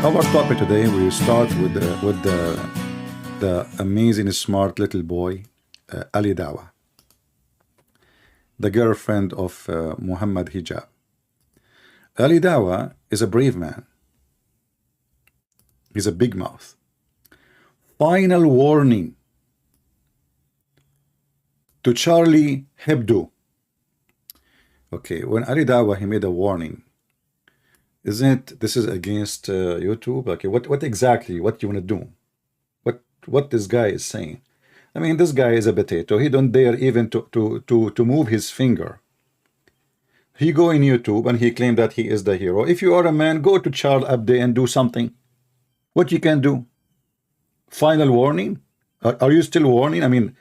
Our topic today, we start with the amazing smart little boy, Ali Dawah, the girlfriend of Muhammad Hijab. Ali Dawah is a brave man. He's a big mouth. Final warning to Charlie Hebdo. Okay, when Ali Dawah, he made a warning. Isn't this is against YouTube? Okay, what exactly what you want to do? What this guy is saying? I mean, this guy is a potato. He don't dare even to move his finger. He go in YouTube and he claimed that he is the hero. If you are a man, go to Charles Abde and do something. What you can do? Final warning? Are you still warning? I mean,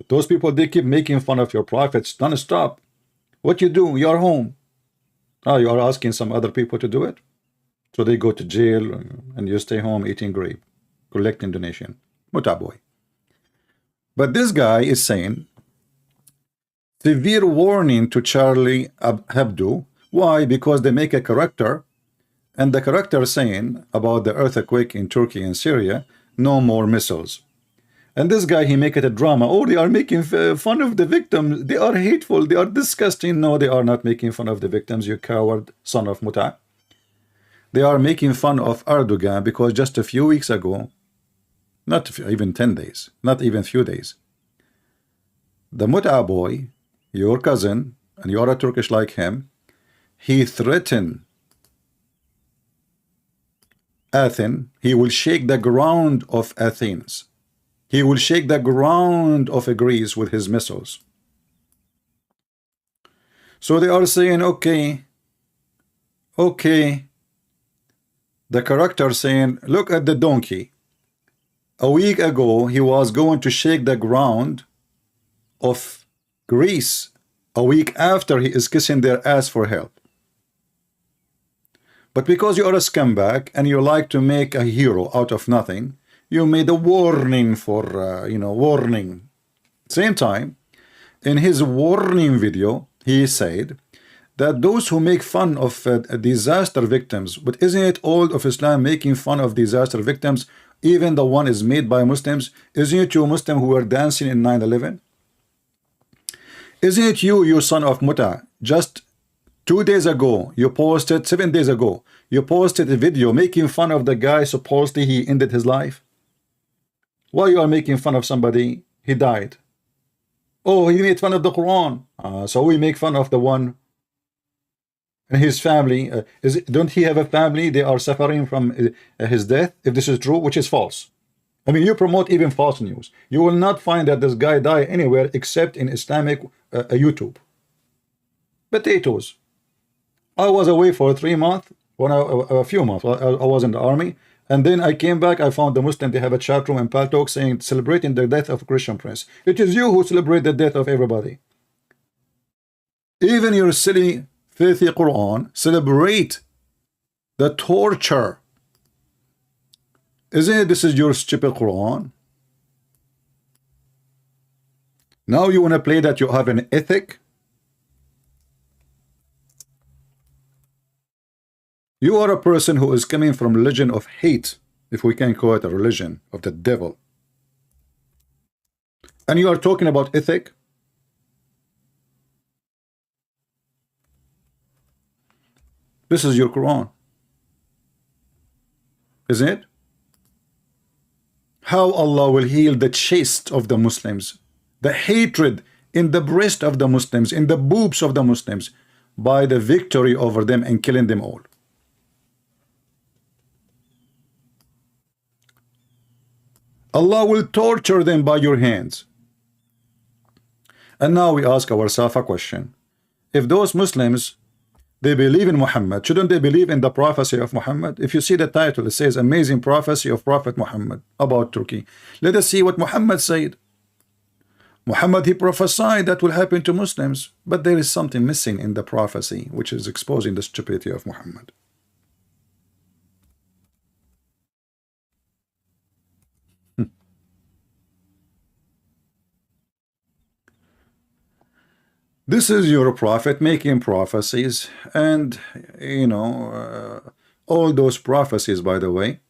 those people, they keep making fun of your prophets non-stop. What you do? You are home. Oh, you are asking some other people to do it? So they go to jail and you stay home eating grape, collecting donation. Muta boy. But this guy is saying, severe warning to Charlie Hebdo. Why? Because they make a character, and the character is saying about the earthquake in Turkey and Syria, no more missiles. And this guy, he make it a drama. Oh, they are making fun of the victims. They are hateful. They are disgusting. No, they are not making fun of the victims, you coward son of Muta. They are making fun of Erdogan because just a few weeks ago, not even 10 days, not even few days, the Muta boy, your cousin, and you are a Turkish like him, he threatened Athens. He will shake the ground of Athens. He will shake the ground of Greece with his missiles. So they are saying, okay. The character saying, look at the donkey. A week ago, he was going to shake the ground of Greece. A week after, he is kissing their ass for help. But because you are a scumbag and you like to make a hero out of nothing, you made a warning for, warning. Same time, in his warning video, he said that those who make fun of disaster victims, but isn't it all of Islam making fun of disaster victims? Even the one is made by Muslims. Isn't it you Muslim who were dancing in 9/11? Isn't it you son of Muta, just 2 days ago, you posted, 7 days ago, you posted a video making fun of the guy supposedly he ended his life? Why you are making fun of somebody? He died. Oh, he made fun of the Quran. So we make fun of the one and his family. Don't he have a family? They are suffering from his death, if this is true, which is false. I mean, you promote even false news. You will not find that this guy died anywhere except in Islamic YouTube. Potatoes. I was away for 3 months, a few months. I was in the army. And then I came back, I found the Muslim, they have a chat room and Paltalk saying, celebrating the death of a Christian prince. It is you who celebrate the death of everybody. Even your silly, filthy Quran celebrate the torture. Isn't it this is your stupid Quran? Now you want to play that you have an ethic? You are a person who is coming from religion of hate, if we can call it a religion of the devil. And you are talking about ethic? This is your Quran. Isn't it? How Allah will heal the chest of the Muslims, the hatred in the breast of the Muslims, in the boobs of the Muslims, by the victory over them and killing them all. Allah will torture them by your hands. And now we ask ourselves a question. If those Muslims, they believe in Muhammad, shouldn't they believe in the prophecy of Muhammad? If you see the title, it says amazing prophecy of Prophet Muhammad about Turkey. Let us see what Muhammad said. Muhammad, he prophesied that will happen to Muslims, but there is something missing in the prophecy, which is exposing the stupidity of Muhammad. This is your prophet making prophecies, and all those prophecies, by the way,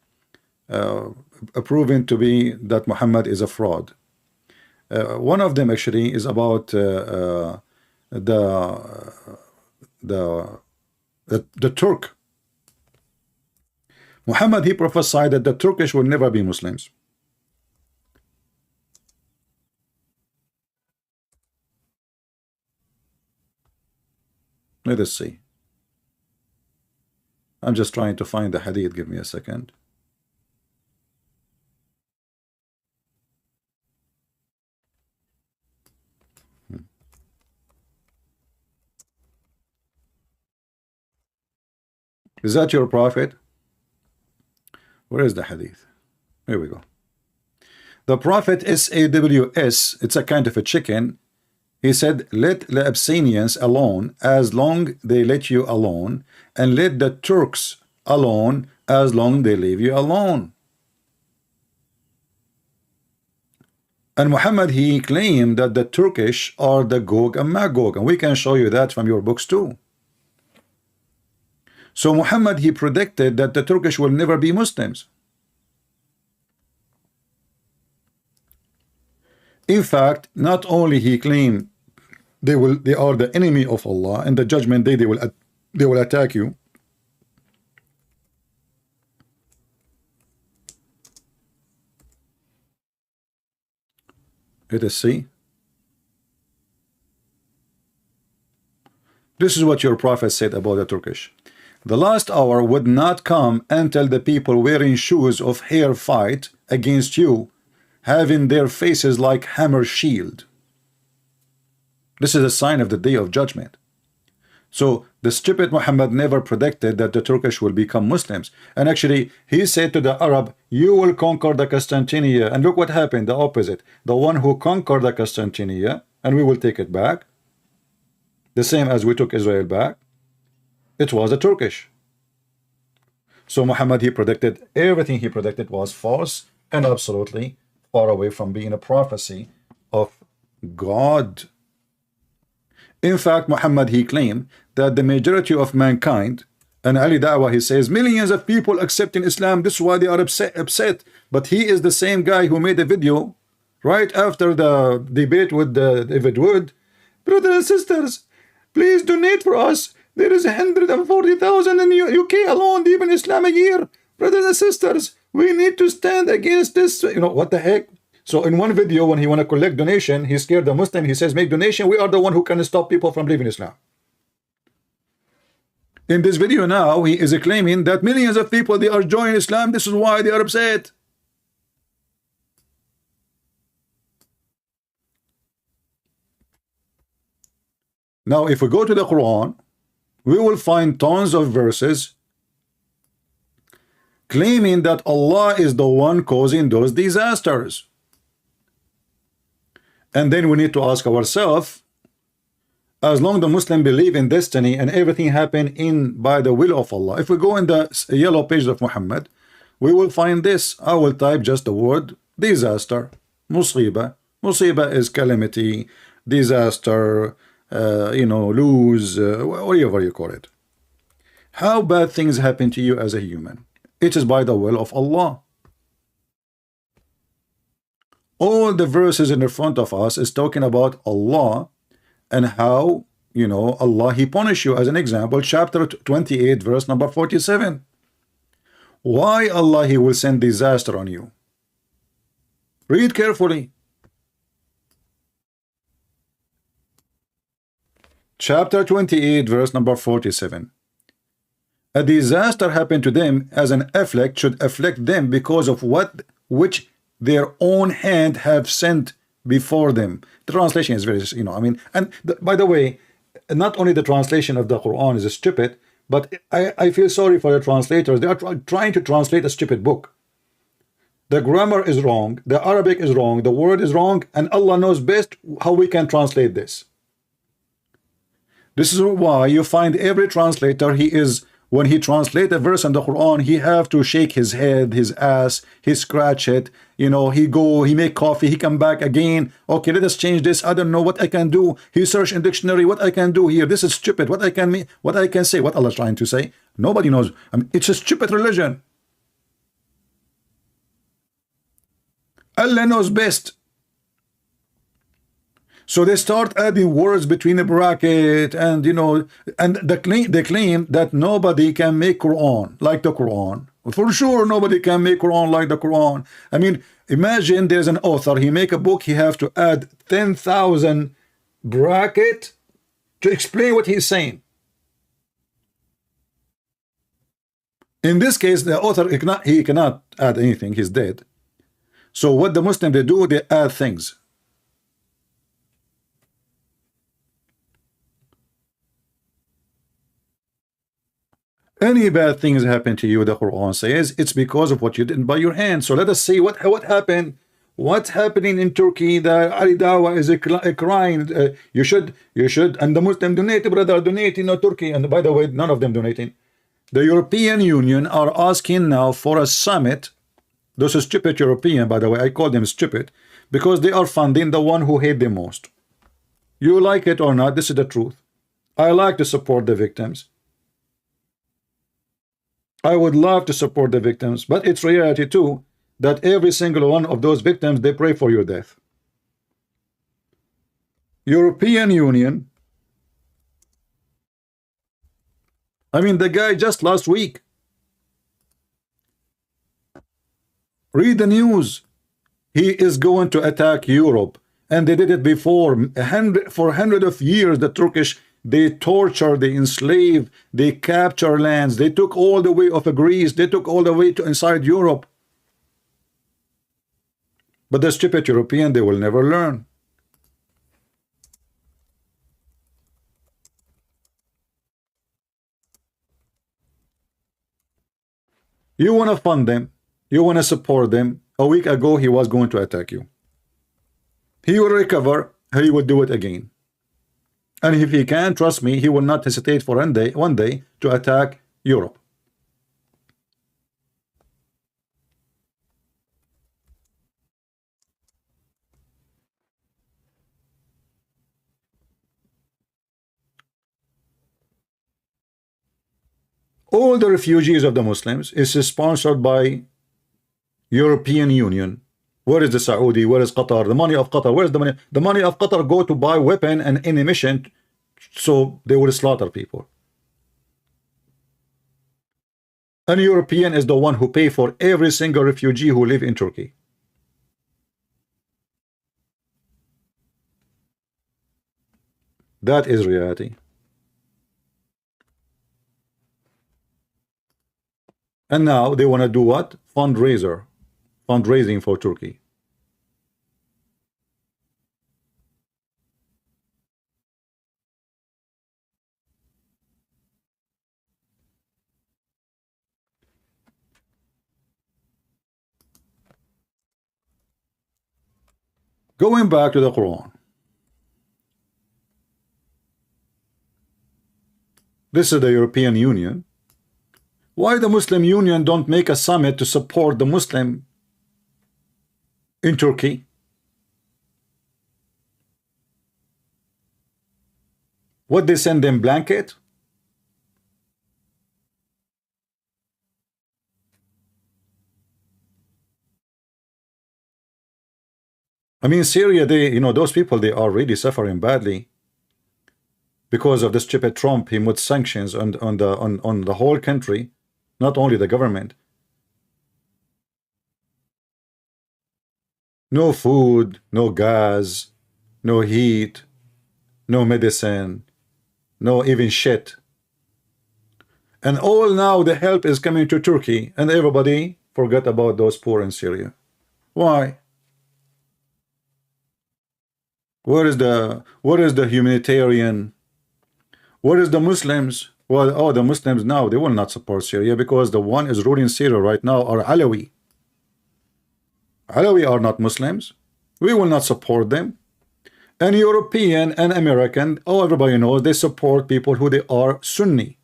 proven to be that Muhammad is a fraud. One of them actually is about the Turk. Muhammad, he prophesied that the Turkish will never be Muslims. Let us see. I'm just trying to find the hadith. Give me a second. Is that your prophet? Where is the hadith? Here we go. The prophet SAWS, it's a kind of a chicken. He said, let the Abyssinians alone as long they let you alone, and let the Turks alone as long they leave you alone. And Muhammad, he claimed that the Turkish are the Gog and Magog, and we can show you that from your books too. So Muhammad, he predicted that the Turkish will never be Muslims. In fact, not only he claimed they are the enemy of Allah, and the judgment day they will attack you. Let us see. This is what your prophet said about the Turkish. The last hour would not come until the people wearing shoes of hair fight against you, having their faces like hammer shield. This is a sign of the day of judgment. So the stupid Muhammad never predicted that the Turkish will become Muslims. And actually, he said to the Arab, you will conquer the Constantinia. And look what happened, the opposite. The one who conquered the Constantinia, and we will take it back, the same as we took Israel back, it was the Turkish. So Muhammad, he predicted, everything he predicted was false and absolutely far away from being a prophecy of God. In fact, Muhammad, he claimed that the majority of mankind, and Ali Dawah, he says, millions of people accepting Islam, this is why they are upset. But he is the same guy who made a video right after the debate with David Wood. Brothers and sisters, please donate for us. There is 140,000 in UK alone, even Islam a year. Brothers and sisters, we need to stand against this. You know, what the heck? So in one video, when he want to collect donation, he scared the Muslim. He says, make donation. We are the one who can stop people from leaving Islam. In this video now, he is claiming that millions of people, they are joining Islam. This is why they are upset. Now, if we go to the Quran, we will find tons of verses claiming that Allah is the one causing those disasters. And then we need to ask ourselves, as long as the Muslim believe in destiny and everything happen by the will of Allah, if we go in the yellow page of Muhammad, we will find this. I will type just the word disaster, musiba. Musiba is calamity, disaster, lose, whatever you call it. How bad things happen to you as a human? It is by the will of Allah. All the verses in the front of us is talking about Allah and how, Allah, he punish you. As an example, chapter 28, verse number 47. Why Allah, he will send disaster on you? Read carefully. Chapter 28, verse number 47. A disaster happened to them as an afflict should afflict them because of which their own hand have sent before them. The translation is very, and by the way, not only the translation of the Quran is stupid, but I feel sorry for the translators. They are trying to translate a stupid book. The grammar is wrong, the Arabic is wrong, the word is wrong, and Allah knows best how we can translate this. This is why you find every translator, he is When he translate a verse in the Quran, he have to shake his head, his ass, he scratch it, you know, he go, he make coffee, he come back again. Okay, let us change this. I don't know what I can do. He search in dictionary what I can do here. This is stupid. What I can say, what Allah is trying to say. Nobody knows. I mean, it's a stupid religion. Allah knows best. So they start adding words between the bracket, and you know, and they claim that nobody can make Quran like the Quran. For sure, nobody can make Quran like the Quran. I mean, imagine there's an author, he make a book, he have to add 10,000 bracket to explain what he's saying. In this case, the author he cannot add anything, he's dead. So what the Muslims they do, they add things. Any bad things happen to you, the Quran says, it's because of what you did by your hand. So let us see what happened. What's happening in Turkey? The Ali Dawah is a crying. You should, and the Muslim donate, brother, donate in Turkey. And by the way, none of them donating. The European Union are asking now for a summit. Those are stupid European, by the way. I call them stupid because they are funding the one who hate them most. You like it or not, this is the truth. I like to support the victims. I would love to support the victims, but it's reality too that every single one of those victims, they pray for your death. European Union, I mean, the guy just last week, read the news, he is going to attack Europe, and they did it before. For hundreds of years, the Turkish, they torture, they enslave, they capture lands, they took all the way of Greece, they took all the way to inside Europe. But the stupid European, they will never learn. You want to fund them, you want to support them. A week ago, he was going to attack you. He will recover, he will do it again. And if he can, trust me, he will not hesitate for one day to attack Europe. All the refugees of the Muslims is sponsored by European Union. Where is the Saudi? Where is Qatar? The money of Qatar. Where is the money? The money of Qatar go to buy weapon and ammunition, so they will slaughter people. And European is the one who pay for every single refugee who live in Turkey. That is reality. And now they want to do what? Fundraising for Turkey. Going back to the Quran. This is the European Union. Why the Muslim Union don't make a summit to support the Muslim in Turkey? What, they send them blanket? I mean, Syria, they, you know, those people, they are really suffering badly because of the stupid Trump. He put sanctions on the whole country, not only the government. No food, no gas, no heat, no medicine, no even shit. And all now the help is coming to Turkey, and everybody forgot about those poor in Syria. Why? Where is the humanitarian? Where is the Muslims? Well, oh, the Muslims now, they will not support Syria because the one is ruling Syria right now are Alawi. Alawi are not Muslims. We will not support them. And European and American, oh, everybody knows they support people who they are Sunni.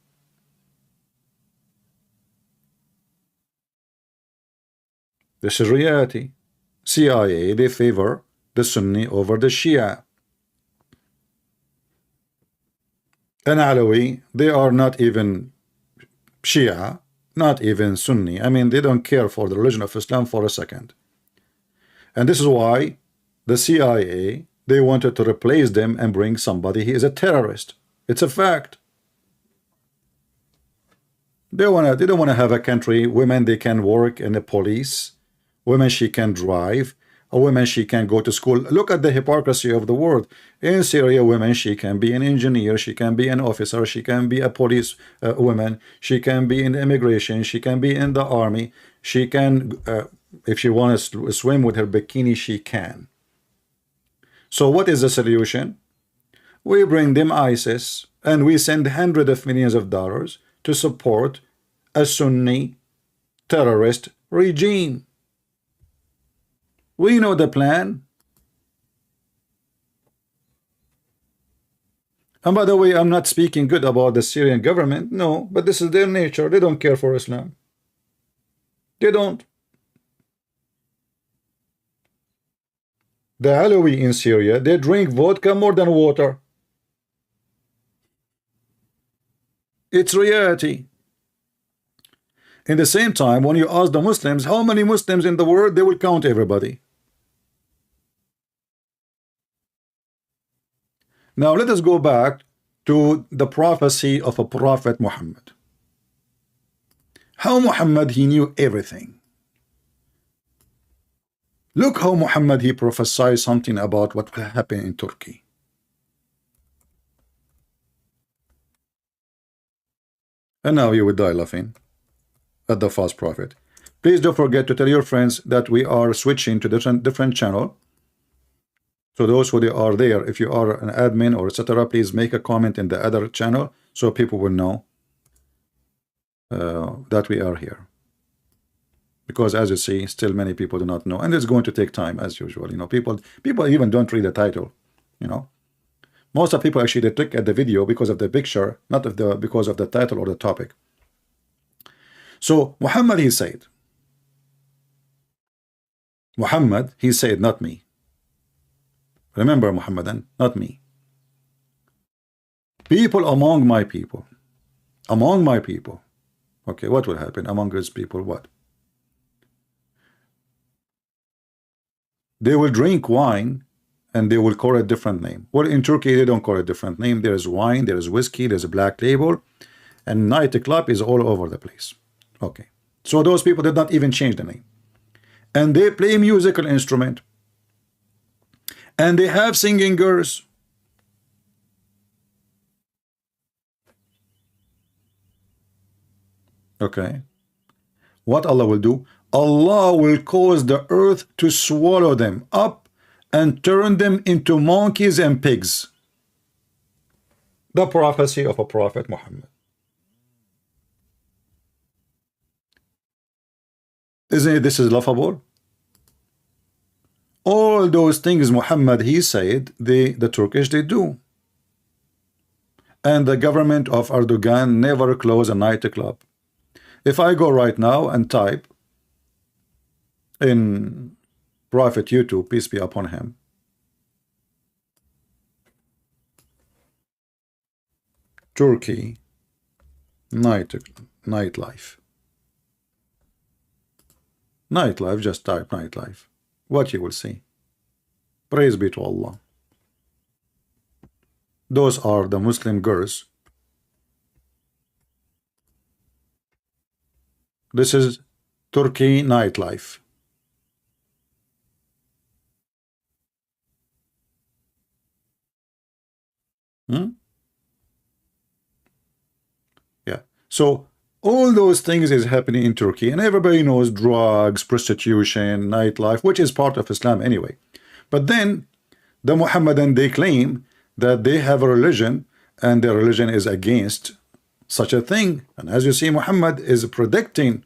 This is reality. CIA, they favor the Sunni over the Shia. And Alawi, they are not even Shia, not even Sunni. I mean, they don't care for the religion of Islam for a second. And this is why the CIA, they wanted to replace them and bring somebody. He is a terrorist. It's a fact. They don't want to have a country. Women, they can work in the police. Women, she can drive. A woman, she can go to school. Look at the hypocrisy of the world. In Syria, women, she can be an engineer, she can be an officer, she can be a police woman, she can be in immigration, she can be in the army, she can, if she wants to swim with her bikini, she can. So what is the solution? We bring them ISIS, and we send hundreds of millions of dollars to support a Sunni terrorist regime. We know the plan. And by the way, I'm not speaking good about the Syrian government. No, but this is their nature. They don't care for Islam. They don't. The Alawi in Syria, they drink vodka more than water. It's reality. In the same time, when you ask the Muslims, how many Muslims in the world, they will count everybody. Now let us go back to the prophecy of a prophet Muhammad. How Muhammad, he knew everything. Look how Muhammad, he prophesied something about what will happen in Turkey. And now you will die laughing at the false prophet. Please don't forget to tell your friends that we are switching to different channel. So those who are there, if you are an admin or etc., please make a comment in the other channel so people will know that we are here. Because as you see, still many people do not know, and it's going to take time as usual. You know, people even don't read the title. You know, most of people actually, they click at the video because of the picture, not because of the title or the topic. So Muhammad, he said, not me. Remember, Muhammadan, not me. People among my people. Okay, what will happen among his people? What? They will drink wine and they will call it a different name. Well, in Turkey, they don't call it a different name. There is wine, there is whiskey, there's a black label, and nightclub is all over the place. Okay. So those people did not even change the name. And they play musical instrument. And they have singing girls. Okay. What Allah will do? Allah will cause the earth to swallow them up and turn them into monkeys and pigs. The prophecy of a prophet Muhammad. Isn't it, this is laughable? All those things Muhammad, he said, the Turkish, they do. And the government of Erdogan never close a nightclub. If I go right now and type in Prophet YouTube, peace be upon him, Turkey nightlife, just type nightlife. What you will see? Praise be to Allah. Those are the Muslim girls. This is Turkey nightlife. Yeah. So all those things is happening in Turkey, and everybody knows drugs, prostitution, nightlife, which is part of Islam anyway. But then the Muhammadan, they claim that they have a religion and their religion is against such a thing. And as you see, Muhammad is predicting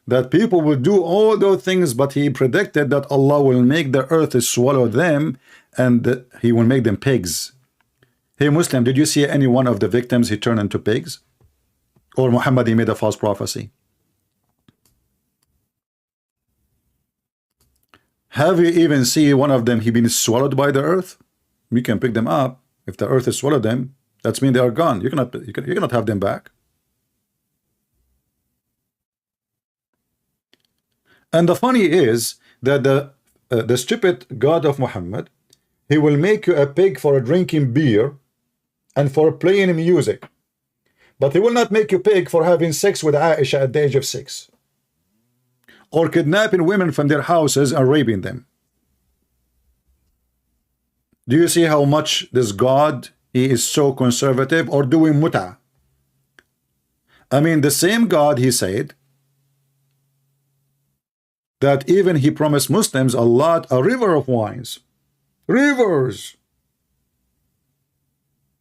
that people will do all those things, but he predicted that Allah will make the earth swallow them and he will make them pigs. Hey Muslim, did you see any one of the victims he turned into pigs? Or Muhammad, he made a false prophecy? Have you even seen one of them he been swallowed by the earth? You can pick them up. If the earth has swallowed them, that's mean they are gone. You cannot have them back. And the funny is that the stupid God of Muhammad, he will make you a pig for drinking beer and for playing music, but he will not make you pig for having sex with Aisha at the age of 6, or kidnapping women from their houses and raping them. Do you see how much this God, he is so conservative, or doing muta? I mean, the same God, he said that even he promised Muslims a river of wines. Rivers.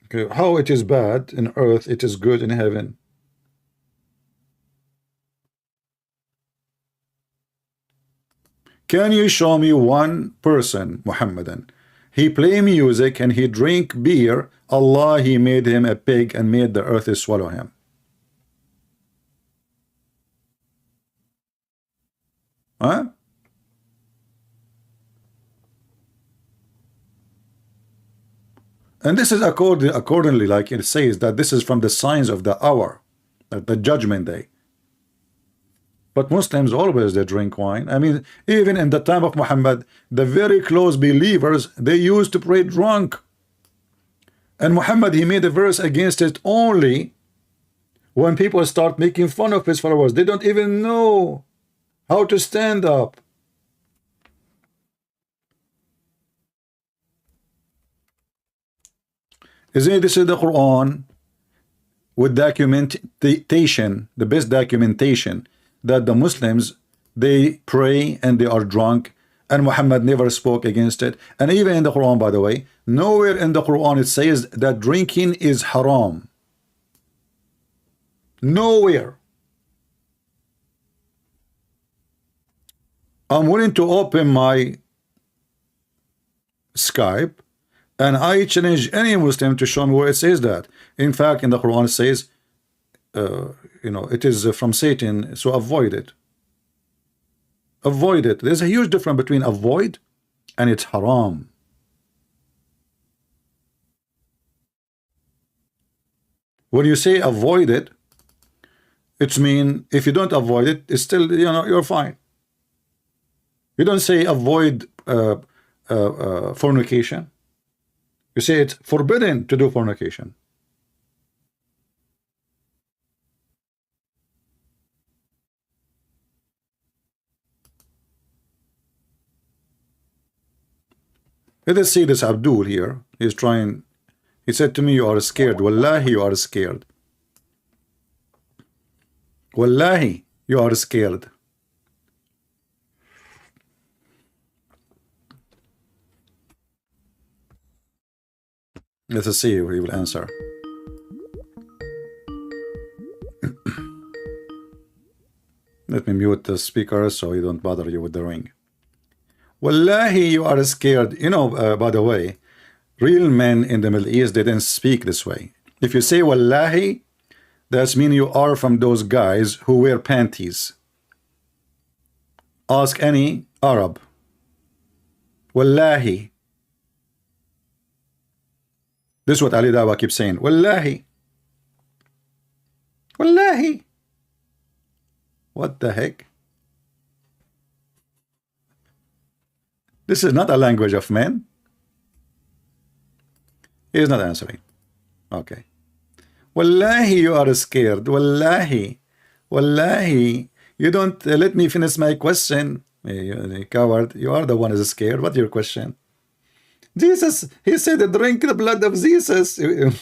Okay, how it is bad in earth, it is good in heaven. Can you show me one person, Muhammadan, he play music and he drink beer, Allah, he made him a pig and made the earth swallow him? Huh? And this is accordingly, like it says, that this is from the signs of the hour, the judgment day. But Muslims always they drink wine. I mean, even in the time of Muhammad, the very close believers, they used to pray drunk. And Muhammad, he made a verse against it only when people start making fun of his followers. They don't even know how to stand up. Isn't it, this is the Quran with documentation, the best documentation, that the Muslims, they pray and they are drunk, and Muhammad never spoke against it. And even in the Quran, by the way, nowhere in the Quran it says that drinking is haram. Nowhere. I'm willing to open my Skype and I challenge any Muslim to show me where it says that. In fact, in the Quran it says, you know, it is from Satan, so avoid it. Avoid it. There's a huge difference between avoid and it's haram. When you say avoid it, it's mean if you don't avoid it, it's still, you know, you're fine. You don't say avoid fornication. You say it's forbidden to do fornication. Let us see this Abdul here. He's trying. He said to me, you are scared. Wallahi, you are scared. Wallahi, you are scared. Let us see if he will answer. Let me mute the speaker so he don't bother you with the ring. Wallahi, you are scared. You know, by the way, real men in the Middle East, they didn't speak this way. If you say Wallahi, that means you are from those guys who wear panties. Ask any Arab. Wallahi. This is what Ali Dawah keeps saying. Wallahi. Wallahi. What the heck? This is not a language of men. He is not answering. Okay. Wallahi, you are scared. Wallahi. Wallahi. You don't let me finish my question. You coward. You are the one who is scared. What's your question? Jesus, he said, drink the blood of Jesus. I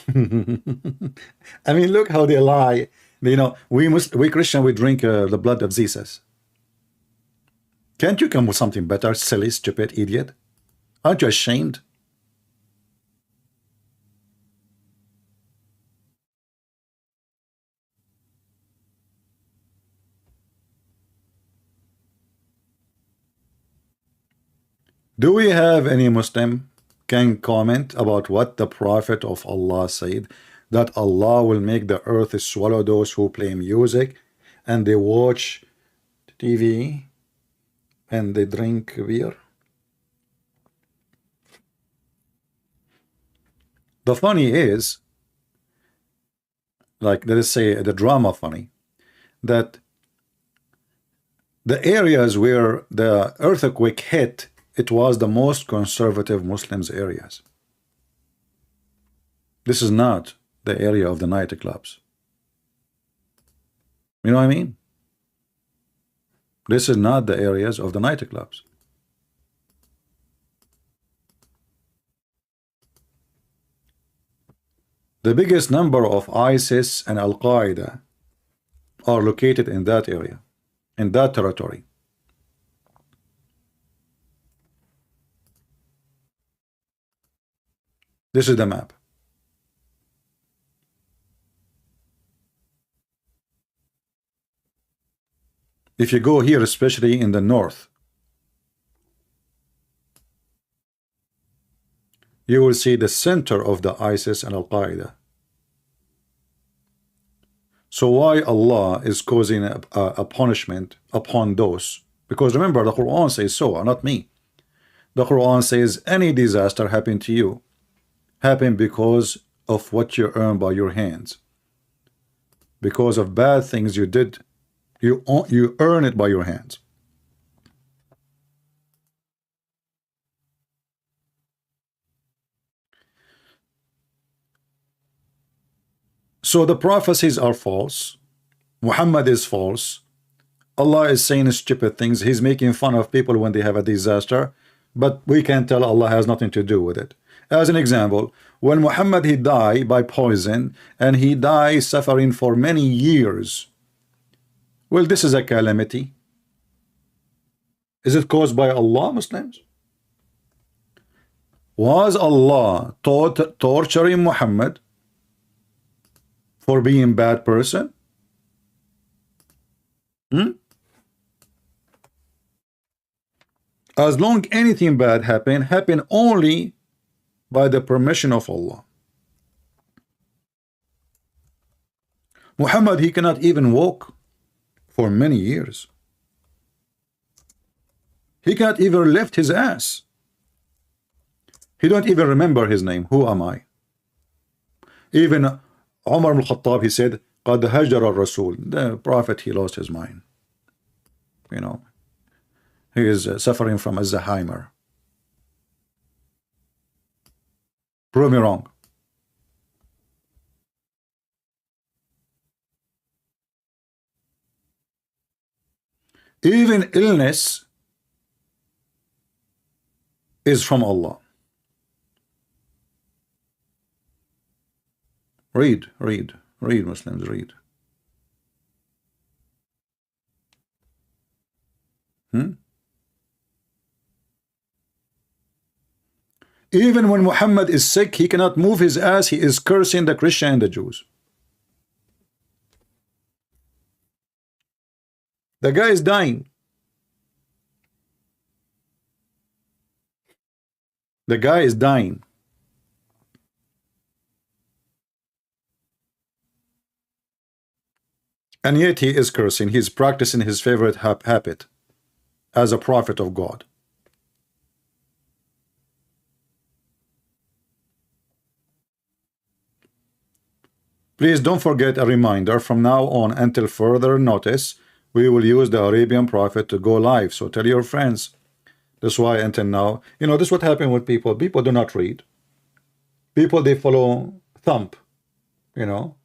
mean, look how they lie. You know, we Christian, we drink the blood of Jesus. Can't you come with something better, silly, stupid, idiot? Aren't you ashamed? Do we have any Muslim can comment about what the Prophet of Allah said, that Allah will make the earth swallow those who play music and they watch TV and they drink beer? The funny is, like, let us say the drama funny, that the areas where the earthquake hit, it was the most conservative Muslims areas. This is not the area of the nightclubs. You know what I mean? This is not the areas of the nightclubs. The biggest number of ISIS and Al-Qaeda are located in that area, in that territory. This is the map. If you go here, especially in the north, you will see the center of the ISIS and Al-Qaeda. So why Allah is causing a punishment upon those? Because remember, the Quran says so, not me. The Quran says any disaster happened to you happened because of what you earn by your hands. Because of bad things you did, you earn it by your hands. So the prophecies are false. Muhammad is false. Allah is saying stupid things. He's making fun of people when they have a disaster, but we can tell Allah has nothing to do with it. As an example, when Muhammad he died by poison and he died suffering for many years, well, this is a calamity. Is it caused by Allah, Muslims? Was Allah torturing Muhammad for being a bad person? As long anything bad happen only by the permission of Allah. Muhammad, he cannot even walk for many years. He cannot even lift his ass. He don't even remember his name. Who am I? Even Umar al-Khattab, he said, قَدْ هَجَرَ الرَّسُولِ. The Prophet, he lost his mind. You know, he is suffering from Alzheimer. Prove me wrong. Even illness is from Allah. Read, Muslims, read. Even when Muhammad is sick, he cannot move his ass. He is cursing the Christian and the Jews. The guy is dying. The guy is dying. And yet he is cursing. He is practicing his favorite habit as a prophet of God. Please don't forget a reminder, from now on until further notice, we will use the Arabian prophet to go live. So tell your friends. That's why until now, you know, this is what happened with people. People do not read. People, they follow thump, you know.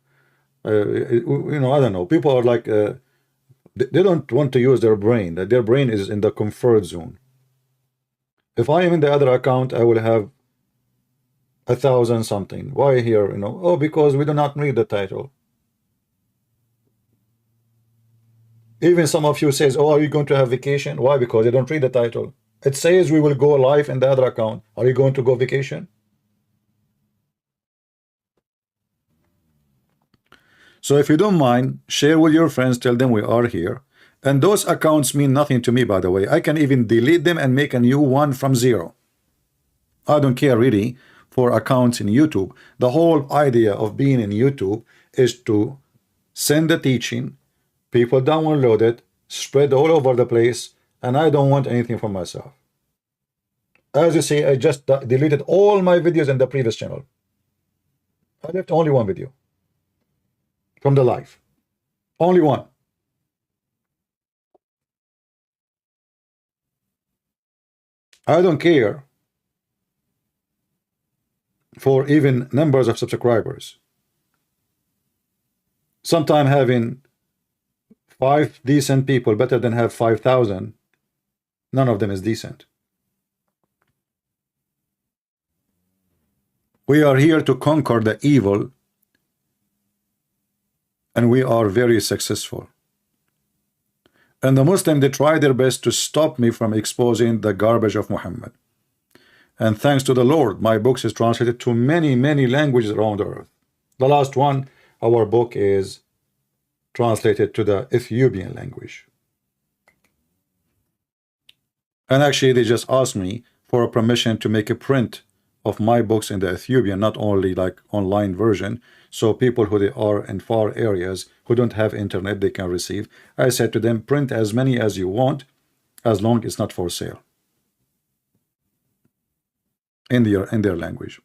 I don't know. People are like, they don't want to use their brain. Their brain is in the comfort zone. If I am in the other account, I will have 1,000 something. Why here? You know, oh, because we do not read the title. Even some of you says, oh, are you going to have vacation? Why? Because you don't read the title. It says we will go live in the other account. Are you going to go vacation? So if you don't mind, share with your friends, tell them we are here. And those accounts mean nothing to me, by the way. I can even delete them and make a new one from zero. I don't care really for accounts in YouTube. The whole idea of being in YouTube is to send the teaching, people download it, spread all over the place, and I don't want anything for myself. As you see, I just deleted all my videos in the previous channel. I left only one video from the live. Only one. I don't care for even numbers of subscribers. Sometime having 5 decent people better than have 5,000. None of them is decent. We are here to conquer the evil, and we are very successful. And the Muslims, they try their best to stop me from exposing the garbage of Muhammad. And thanks to the Lord, my book is translated to many, many languages around the earth. The last one, our book is translated to the Ethiopian language. And actually, they just asked me for a permission to make a print of my books in the Ethiopian, not only like online version, so people who they are in far areas who don't have internet, they can receive. I said to them, print as many as you want, as long as it's not for sale in their language.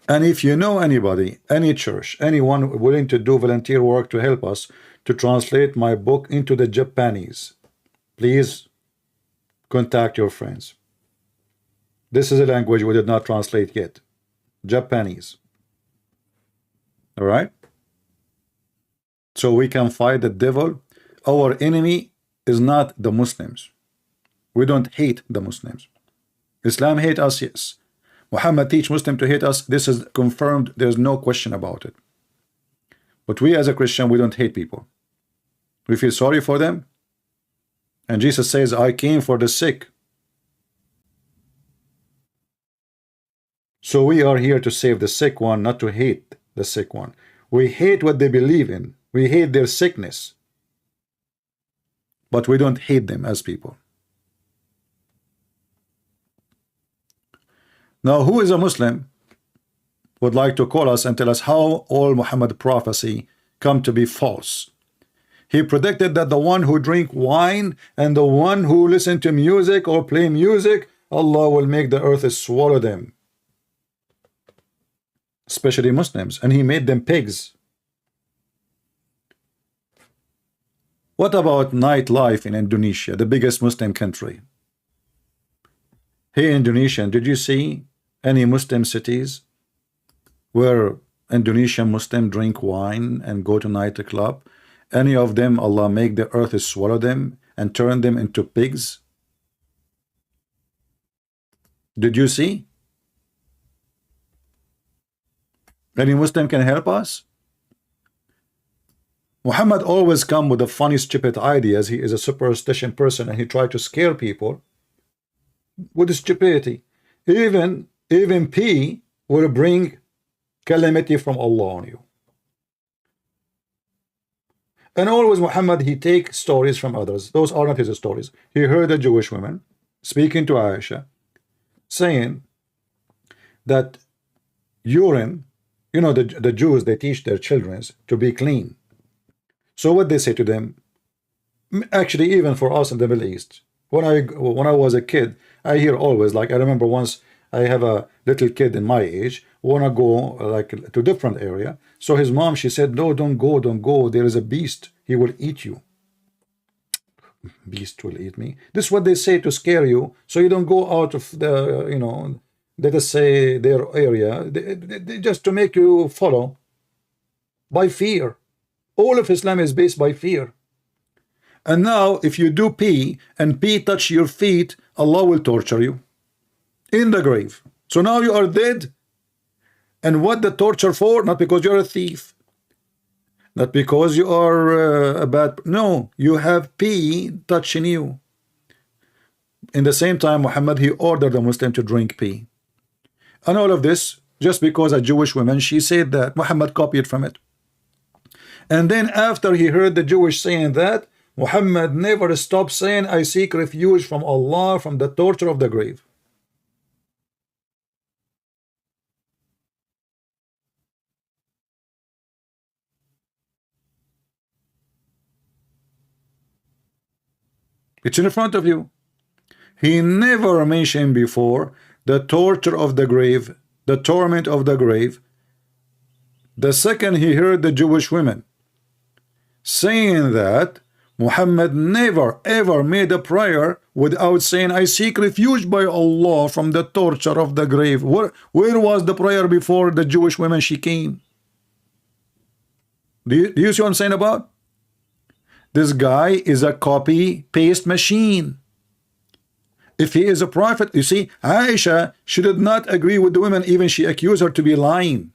And if you know anybody, any church, anyone willing to do volunteer work to help us to translate my book into the Japanese, please contact your friends. This is a language we did not translate yet. Japanese. All right? So we can fight the devil. Our enemy is not the Muslims. We don't hate the Muslims. Islam hate us, yes. Muhammad teach Muslim to hate us. This is confirmed. There's no question about it. But we as a Christian, we don't hate people. We feel sorry for them. And Jesus says, I came for the sick. So we are here to save the sick one, not to hate the sick one. We hate what they believe in. We hate their sickness. But we don't hate them as people. Now, who is a Muslim would like to call us and tell us how all Muhammad prophecy come to be false? He predicted that the one who drink wine and the one who listen to music or play music, Allah will make the earth swallow them. Especially Muslims, and he made them pigs. What about nightlife in Indonesia, the biggest Muslim country? Hey, Indonesian, did you see any Muslim cities where Indonesian Muslims drink wine and go to nightclub? Any of them, Allah make the earth swallow them and turn them into pigs? Did you see? Any Muslim can help us? Muhammad always come with the funny, stupid ideas. He is a superstition person, and he tried to scare people with stupidity. Even pee will bring calamity from Allah on you. And always Muhammad, he take stories from others. Those are not his stories. He heard a Jewish woman speaking to Aisha, saying that urine, you know, the Jews, they teach their children to be clean. So what they say to them, actually even for us in the Middle East, when I was a kid, I hear always, like I remember once I have a little kid in my age, wanna go like to different area. So his mom, she said, no, don't go. There is a beast. He will eat you. Beast will eat me. This is what they say to scare you, so you don't go out of the, you know, let us say their area, they just to make you follow by fear. All of Islam is based by fear. And now if you do pee and pee touch your feet, Allah will torture you in the grave. So now you are dead. And what the torture for? Not because you're a thief, not because you are a bad, no, you have pee touching you. In the same time, Muhammad, he ordered the Muslim to drink pee. And all of this just because a Jewish woman, she said that. Muhammad copied from it. And then after he heard the Jewish saying that, Muhammad never stopped saying, I seek refuge from Allah from the torture of the grave. It's in front of you. He never mentioned before the torture of the grave, the torment of the grave, The second, he heard the Jewish women saying that Muhammad never ever made a prayer without saying, I seek refuge by Allah from the torture of the grave. Where was the prayer before the Jewish women she came? Do you see what I'm saying about? This guy is a copy-paste machine. If he is a prophet, you see, Aisha, she did not agree with the women, even she accused her to be lying.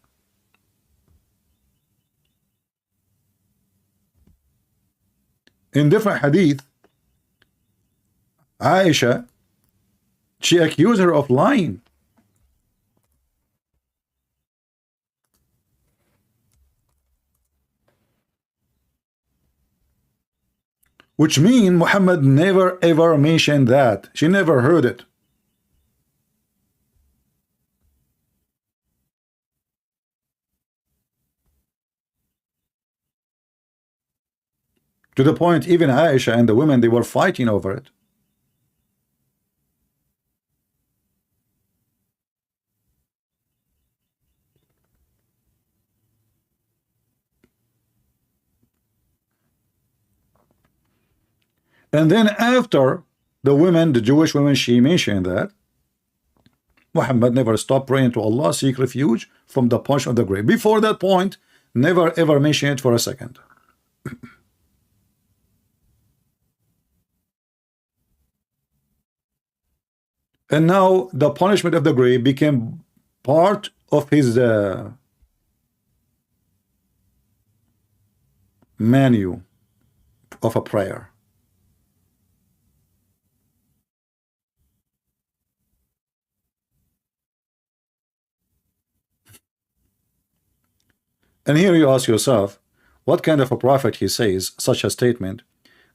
In different hadith, Aisha, she accused her of lying. Which means Muhammad never ever mentioned that. She never heard it. To the point, even Aisha and the women, they were fighting over it. And then after the women, the Jewish women, she mentioned that Muhammad never stopped praying to Allah, seek refuge from the punch of the grave. Before that point, never ever mentioned it for a second. And now the punishment of the grave became part of his menu of a prayer. And here you ask yourself, what kind of a prophet he says such a statement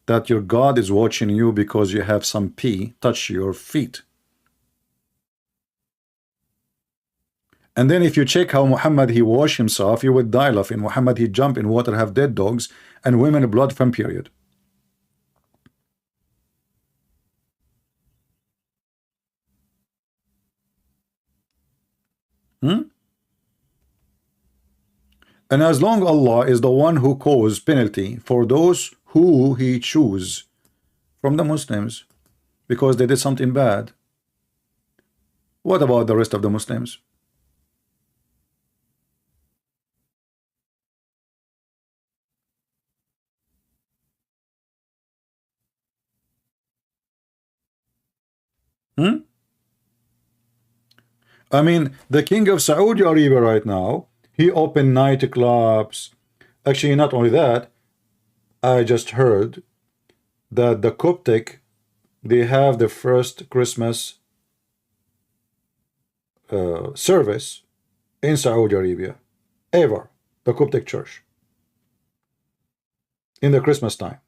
that your God is watching you because you have some pee touch your feet? And then if you check how Muhammad he washed himself, you would die laughing. Muhammad he jump in water, have dead dogs, and women blood from period. And as long Allah is the one who causes penalty for those who he choose from the Muslims because they did something bad, what about the rest of the Muslims? I mean, the king of Saudi Arabia right now, he opened nightclubs. Actually, not only that, I just heard that the Coptic, they have the first Christmas service in Saudi Arabia ever, the Coptic church, in the Christmas time.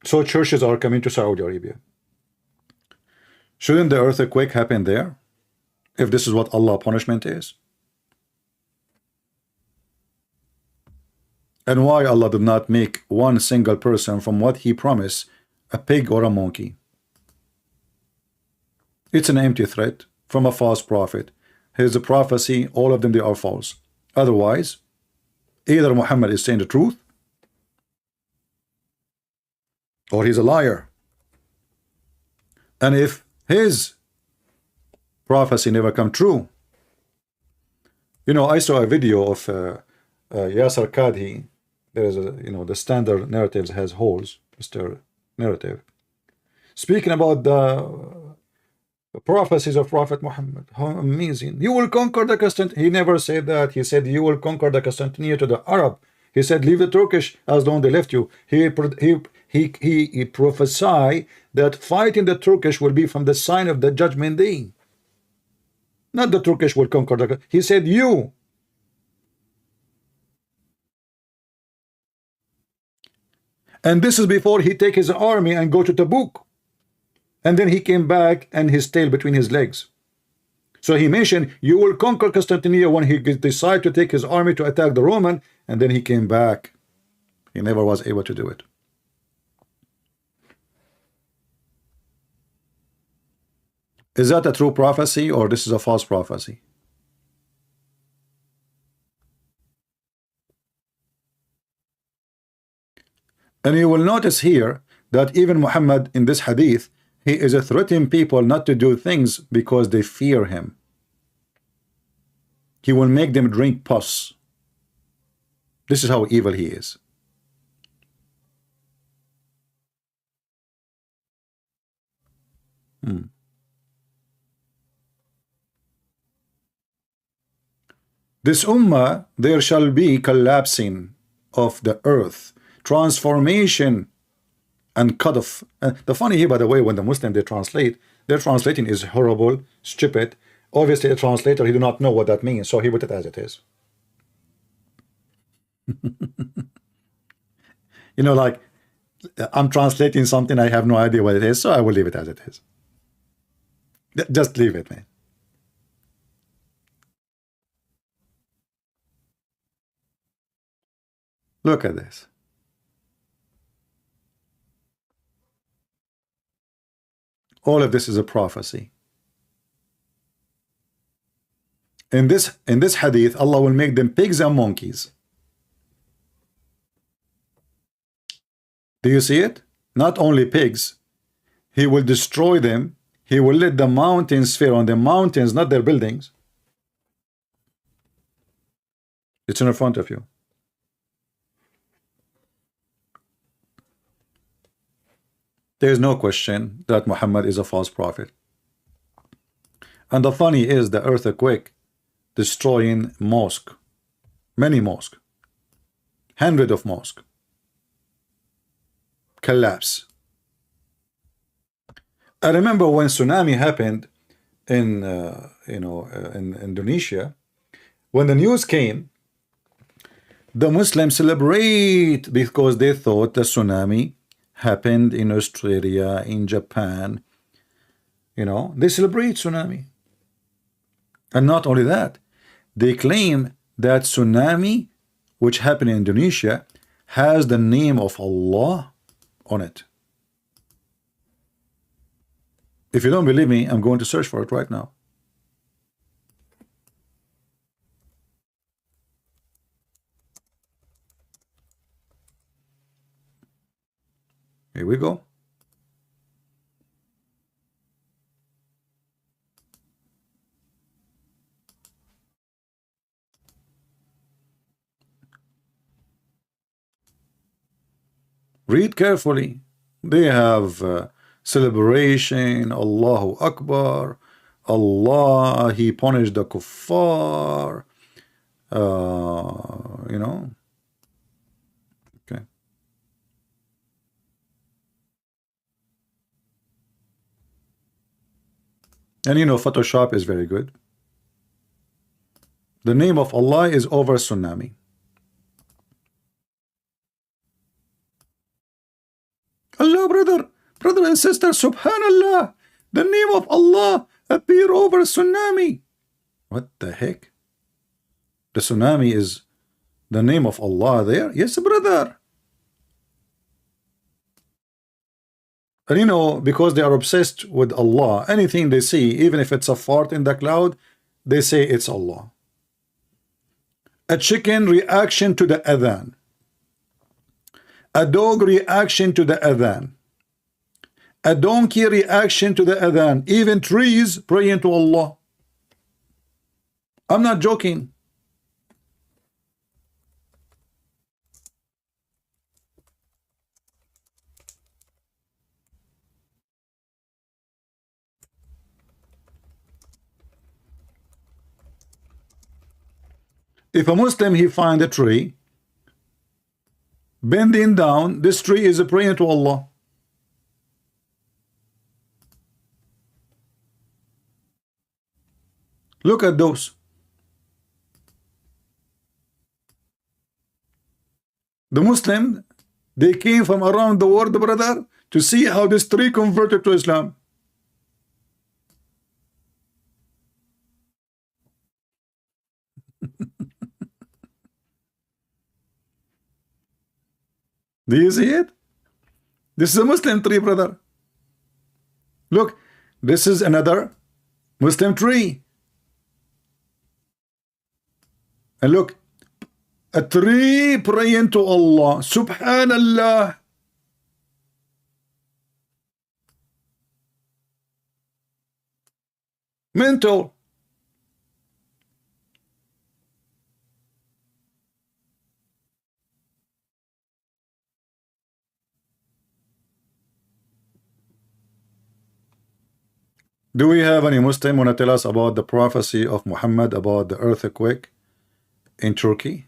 So churches are coming to Saudi Arabia. Shouldn't the earthquake happen there, if this is what Allah punishment is? And why Allah did not make one single person from what he promised a pig or a monkey? It's an empty threat from a false prophet. His prophecy, all of them, they are false. Otherwise, either Muhammad is saying the truth or he's a liar. And if his prophecy never come true, you know, I saw a video of Yasser Qadhi. There's a, you know, the standard narratives has holes, Mr. Narrative, speaking about the prophecies of Prophet Muhammad. How amazing! You will conquer the Constantinople. He never said that. He said you will conquer the Constantinople to the Arab. He said leave the Turkish as long they left you. He prophesied that fighting the Turkish will be from the sign of the judgment day. Not the Turkish will conquer the. He said you. And this is before he take his army and go to Tabuk. And then he came back and his tail between his legs. So he mentioned you will conquer Constantinople when he decided to take his army to attack the Roman, and then he came back. He never was able to do it. Is that a true prophecy or this is a false prophecy? And you will notice here that even Muhammad in this hadith, he is threatening people not to do things because they fear him. He will make them drink pus. This is how evil he is. This ummah, there shall be collapsing of the earth, transformation and cut off. The funny here, by the way, when the Muslim they translate, their translating is horrible, stupid. Obviously, a translator, he do not know what that means, so he put it as it is. You know, like, I'm translating something, I have no idea what it is, so I will leave it as it is. Just leave it, man. Look at this. All of this is a prophecy. In this hadith, Allah will make them pigs and monkeys. Do you see it? Not only pigs, he will destroy them. He will let the mountains fall on the mountains, not their buildings. It's in front of you. There is no question that Muhammad is a false prophet. And the funny is the earthquake destroying mosque, many mosques, hundreds of mosques, collapse. I remember when tsunami happened in in Indonesia, when the news came, the Muslims celebrate because they thought the tsunami happened in Australia, in Japan. You know, they celebrate tsunami. And not only that, they claim that tsunami, which happened in Indonesia, has the name of Allah on it. If you don't believe me, I'm going to search for it right now. Here we go. Read carefully. They have celebration, Allahu Akbar, Allah, He punished the kuffar, you know. Okay. And you know, Photoshop is very good. The name of Allah is over tsunami. Allah, brother and sister, subhanallah, the name of Allah appear over tsunami. What the heck? The tsunami is the name of Allah there? Yes, brother. And you know, because they are obsessed with Allah, anything they see, even if it's a fart in the cloud, they say it's Allah. A chicken reaction to the adhan. A dog reaction to the adhan. A donkey reaction to the adhan. Even trees praying to Allah. I'm not joking. If a Muslim, he find a tree bending down, this tree is praying to Allah. Look at those. The Muslim, they came from around the world, brother, to see how this tree converted to Islam. Do you see it? This is a Muslim tree, brother. Look, this is another Muslim tree. And look, a tree praying to Allah. Subhanallah. Mental. Do we have any Muslim want to tell us about the prophecy of Muhammad about the earthquake in Turkey?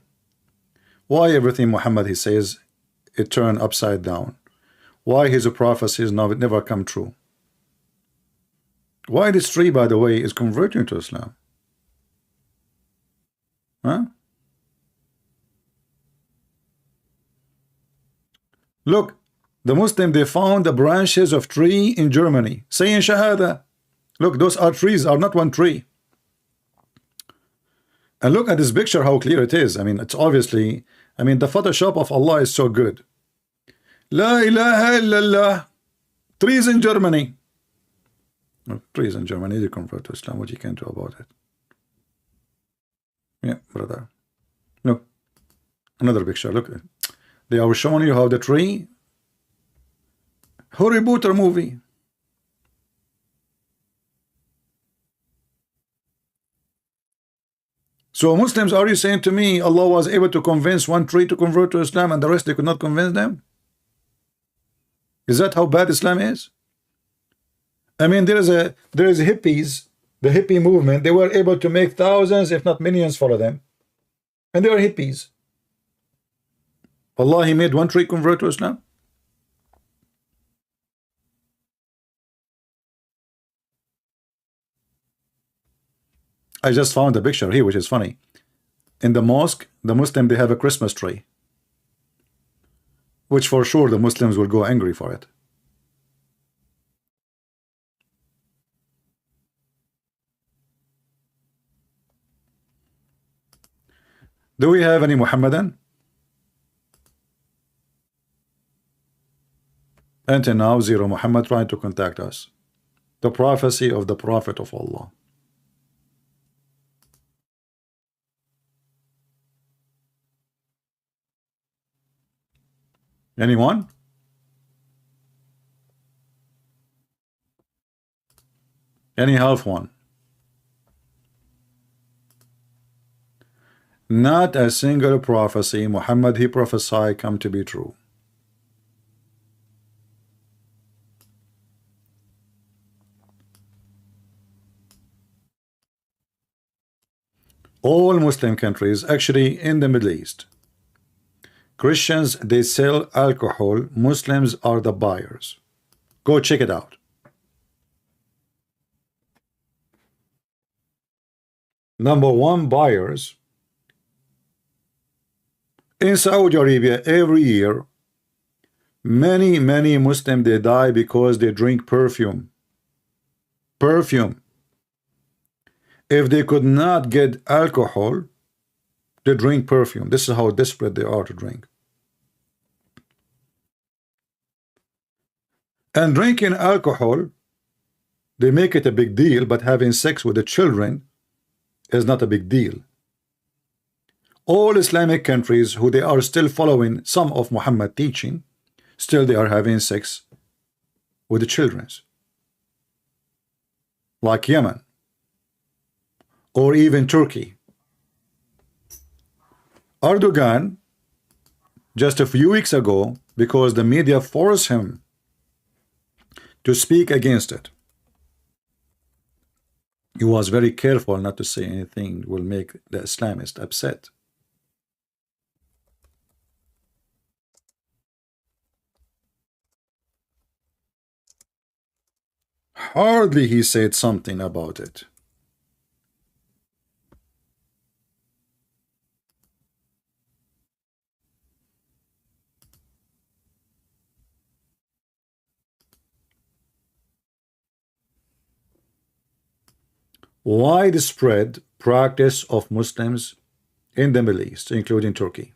Why everything Muhammad he says it turned upside down? Why his prophecies never come true? Why this tree, by the way, is converting to Islam? Huh? Look, the Muslim they found the branches of tree in Germany saying Shahada. Look, those are trees, are not one tree. And look at this picture, how clear it is. I mean, it's obviously, I mean, the Photoshop of Allah is so good. La ilaha illallah. Trees in Germany. Well, trees in Germany, they convert to Islam. What you can do about it? Yeah, brother. Look, another picture. Look, they are showing you how the tree. Harry Potter movie. So Muslims, are you saying to me Allah was able to convince one tree to convert to Islam and the rest they could not convince them? Is that how bad Islam is? I mean, there is hippies, the hippie movement, they were able to make thousands if not millions follow them, and they are hippies. Allah, he made one tree convert to Islam. I just found a picture here which is funny. In the mosque, the Muslim they have a Christmas tree, which for sure the Muslims will go angry for it. Do we have any Muhammadan? Until now, zero. Muhammad trying to contact us. The prophecy of the Prophet of Allah. Anyone? Any half one? Not a single prophecy Muhammad he prophesied come to be true. All Muslim countries, actually in the Middle East, Christians they sell alcohol, Muslims are the buyers. Go check it out. Number one buyers in Saudi Arabia. Every year many Muslims they die because they drink perfume. If they could not get alcohol, they drink perfume. This is how desperate they are to drink. And drinking alcohol, they make it a big deal, but having sex with the children is not a big deal. All Islamic countries who they are still following some of Muhammad teaching, still they are having sex with the children. Like Yemen or even Turkey. Erdogan, just a few weeks ago, because the media forced him to speak against it, he was very careful not to say anything will make the Islamists upset. Hardly he said something about it. Widespread practice of Muslims in the Middle East, including Turkey.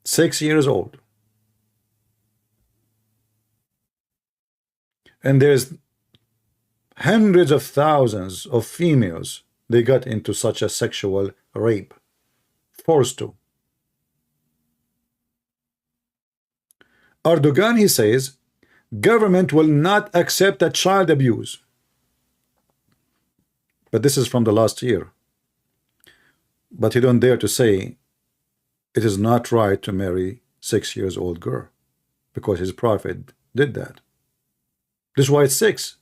Six years old. And there's hundreds of thousands of females they got into such a sexual rape, forced to. Erdogan, he says, government will not accept a child abuse. But this is from the last year. But he don't dare to say it is not right to marry 6 years old girl because his prophet did that. This is why it's 6.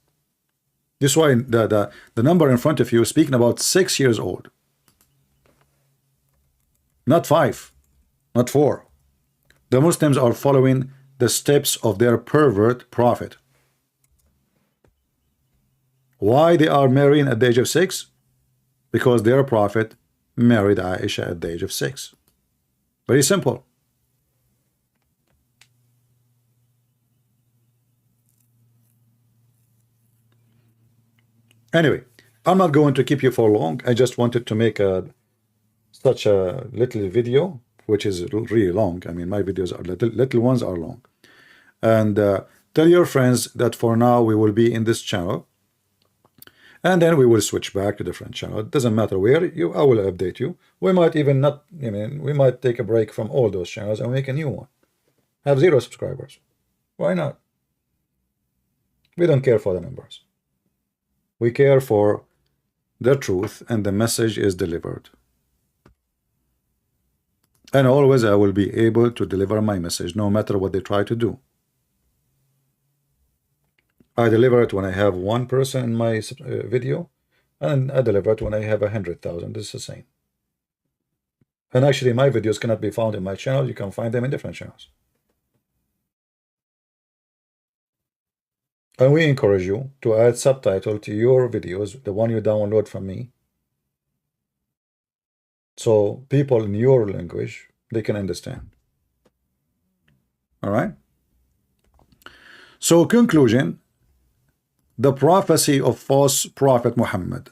This is why the number in front of you is speaking about 6 years old. Not 5, not 4. The Muslims are following the steps of their pervert prophet. Why they are marrying at the age of 6? Because their prophet married Aisha at the age of 6. Very simple. Anyway, I'm not going to keep you for long. I just wanted to make such a little video, which is really long. I mean, my videos are little ones are long. And tell your friends that for now we will be in this channel, and then we will switch back to different channel. It doesn't matter where I will update you. We might even not, I mean, we might take a break from all those channels and make a new one. Have 0 subscribers. Why not? We don't care for the numbers. We care for the truth, and the message is delivered. And always I will be able to deliver my message, no matter what they try to do. I deliver it when I have 1 person in my video, and I deliver it when I have 100,000. This is the same. And actually, my videos cannot be found in my channel. You can find them in different channels. And we encourage you to add subtitle to your videos, the one you download from me, so people in your language, they can understand. All right? So, conclusion, the prophecy of false prophet Muhammad,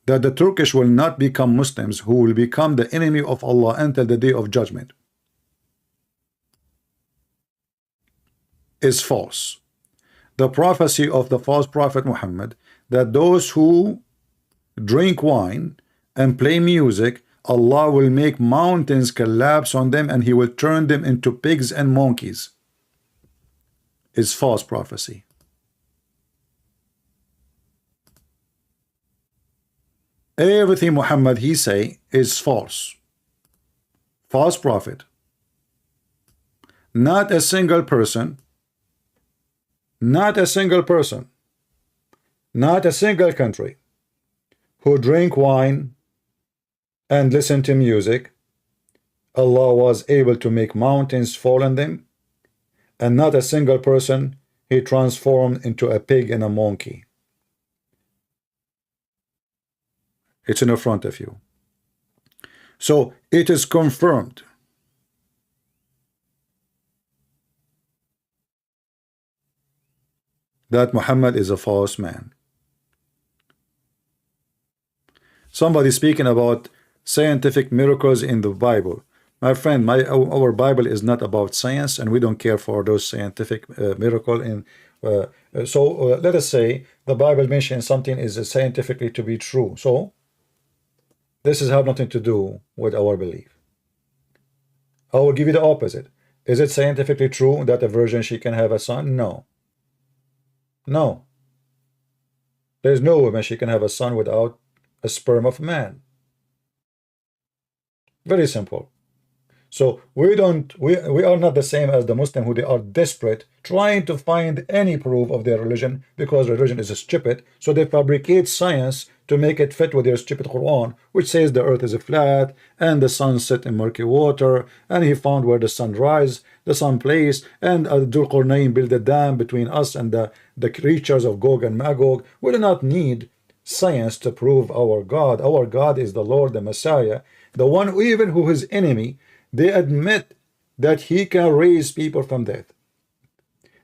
that the Turkish will not become Muslims, who will become the enemy of Allah until the day of judgment, is false. The prophecy of the false prophet Muhammad, that those who drink wine and play music, Allah will make mountains collapse on them and he will turn them into pigs and monkeys, is false prophecy. Everything Muhammad he say is false. False prophet. Not a single person, not a single person, not a single country who drink wine and listen to music, Allah was able to make mountains fall on them, and not a single person he transformed into a pig and a monkey. It's in front of you. So it is confirmed that Muhammad is a false man. Somebody speaking about scientific miracles in the Bible. My friend, our Bible is not about science, and we don't care for those scientific miracle. Let us say the Bible mentions something is scientifically to be true. So this has nothing to do with our belief. I will give you the opposite. Is it scientifically true that a virgin, she can have a son? No. No. There's no woman she can have a son without a sperm of man. Very simple. So we are not the same as the Muslim, who they are desperate trying to find any proof of their religion, because religion is stupid, so they fabricate science to make it fit with their stupid Quran, which says the earth is flat and the sun set in murky water, and he found where the sun rise, the sun place, and Abdul built a dam between us and the creatures of Gog and Magog. We do not need science to prove our God. Our God is the Lord, the Messiah, the one who, even who his enemy, they admit that he can raise people from death.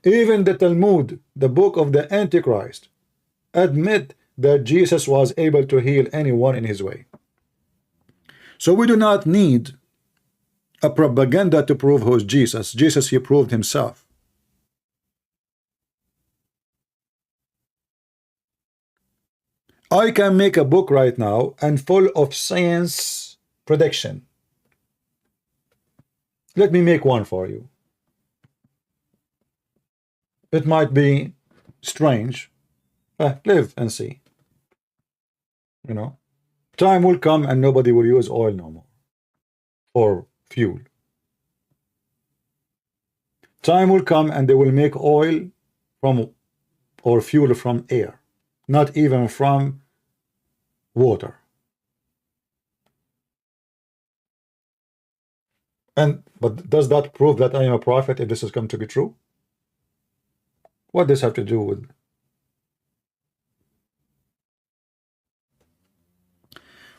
Even the Talmud, the book of the Antichrist, admit that Jesus was able to heal anyone in his way. So we do not need a propaganda to prove who's Jesus. Jesus, he proved himself. I can make a book right now and full of science prediction. Let me make one for you. It might be strange. Live and see. You know, time will come and nobody will use oil no more or fuel. Time will come and they will make oil from or fuel from air, not even from water. But does that prove that I am a prophet if this has come to be true? What does this have to do with?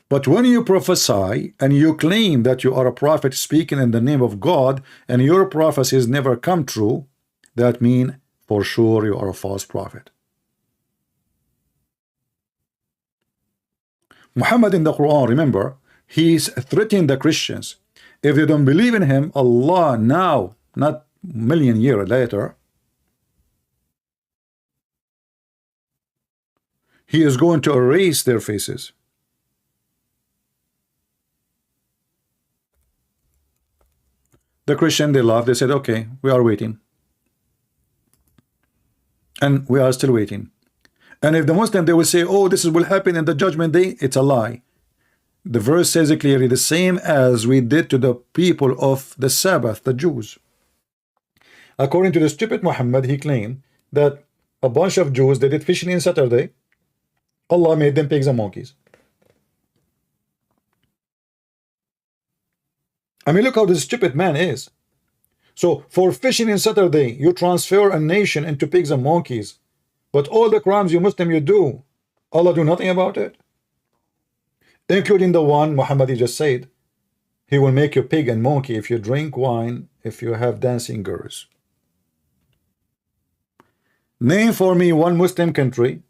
But when you prophesy and you claim that you are a prophet speaking in the name of God and your prophecies never come true, that means for sure you are a false prophet. Muhammad in the Quran, remember, he's threatening the Christians. If they don't believe in him, Allah now, not million years later, he is going to erase their faces. The Christian, they laughed, they said, okay, we are waiting. And we are still waiting. And if the Muslim, they will say, oh, this will happen in the judgment day, it's a lie. The verse says it clearly, the same as we did to the people of the Sabbath, the Jews. According to the stupid Muhammad, he claimed that a bunch of Jews, they did fishing in Saturday. Allah made them pigs and monkeys. I mean, look how this stupid man is. So, for fishing in Saturday, you transfer a nation into pigs and monkeys. But all the crimes you Muslim you do, Allah do nothing about it? Including the one Muhammad just said, he will make you pig and monkey if you drink wine, if you have dancing girls. Name for me one Muslim country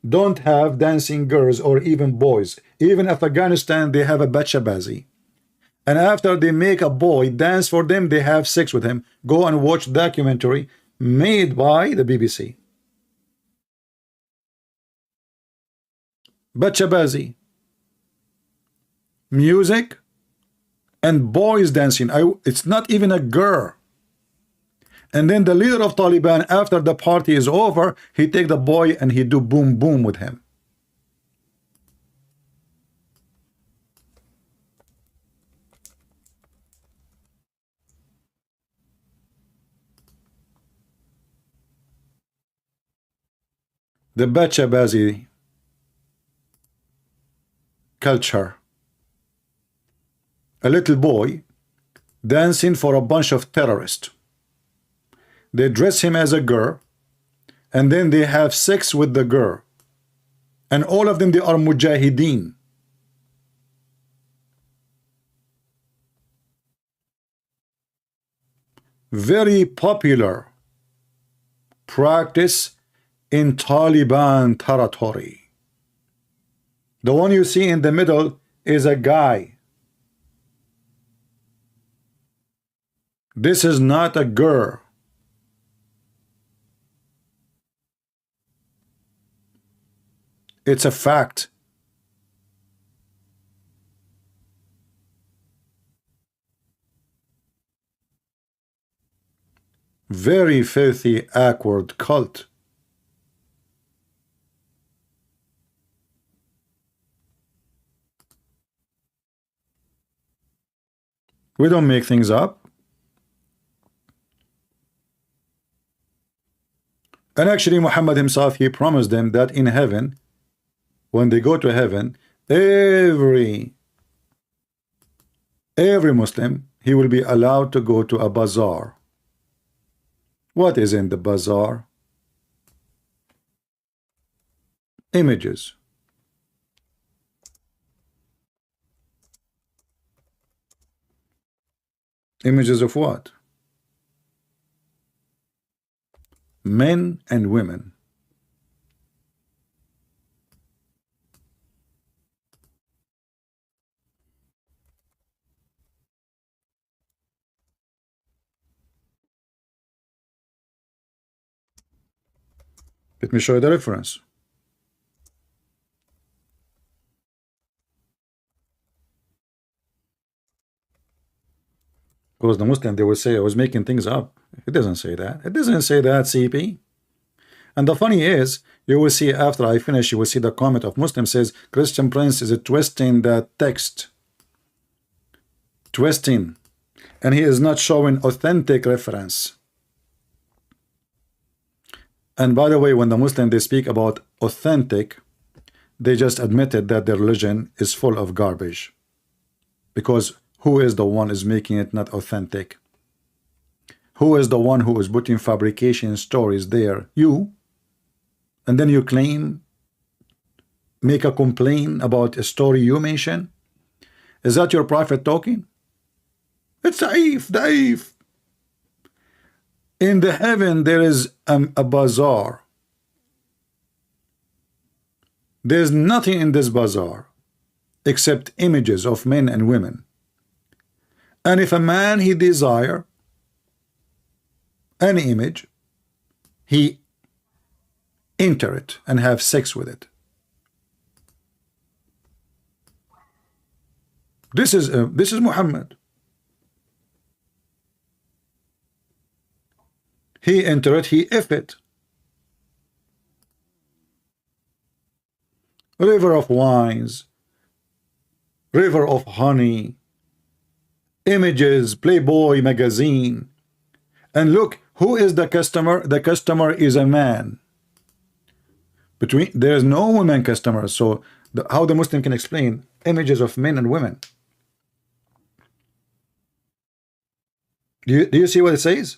don't have dancing girls or even boys. Even Afghanistan, they have a bachabazi. And after they make a boy dance for them, they have sex with him. Go and watch documentary made by the BBC. Bachabazi. Music and boys dancing. It's not even a girl. And then the leader of Taliban, after the party is over, he take the boy and he do boom boom with him. The bachabazi culture. A little boy dancing for a bunch of terrorists. They dress him as a girl and then they have sex with the girl. And all of them, they are mujahideen. Very popular practice in Taliban territory. The one you see in the middle is a guy. This is not a girl. It's a fact. Very filthy, awkward cult. We don't make things up. And actually Muhammad himself, he promised them that in heaven, when they go to heaven, every Muslim, he will be allowed to go to a bazaar. What is in the bazaar? Images. Images of what? Men and women. Let me show you the reference. Because the Muslim, they will say I was making things up. It doesn't say that. It doesn't say that, CP. And the funny is, you will see after I finish, you will see the comment of Muslim says Christian Prince is twisting the text. Twisting. And he is not showing authentic reference. And by the way, when the Muslim they speak about authentic, they just admitted that their religion is full of garbage. Because who is the one is making it not authentic? Who is the one who is putting fabrication stories there? You. And then you claim, make a complaint about a story you mention? Is that your prophet talking? It's daif. In the heaven there is a bazaar. There's nothing in this bazaar except images of men and women. And if a man he desire any image, he enter it and have sex with it. This is Muhammad. He enter it, he if it. River of wines, river of honey, images, Playboy magazine. And look, who is the customer? The customer is a man. There is no women customer. So how the Muslim can explain images of men and women? Do you see what it says?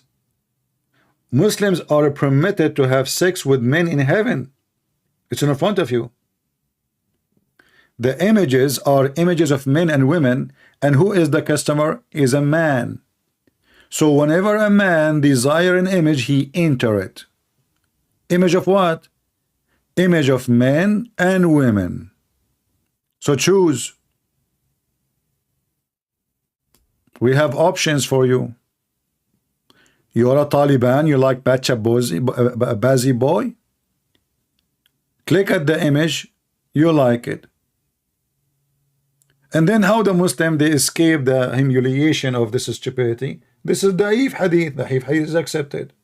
Muslims are permitted to have sex with men in heaven. It's in front of you. The images are images of men and women, and who is the customer? Is a man. So whenever a man desire an image, he enter it. Image of what? Image of men and women. So choose. We have options for you. You're a Taliban, you like Bazi boy? Click at the image, you like it. And then how the Muslim, they escape the humiliation of this stupidity? This is Da'if Hadith. The Hadith is accepted.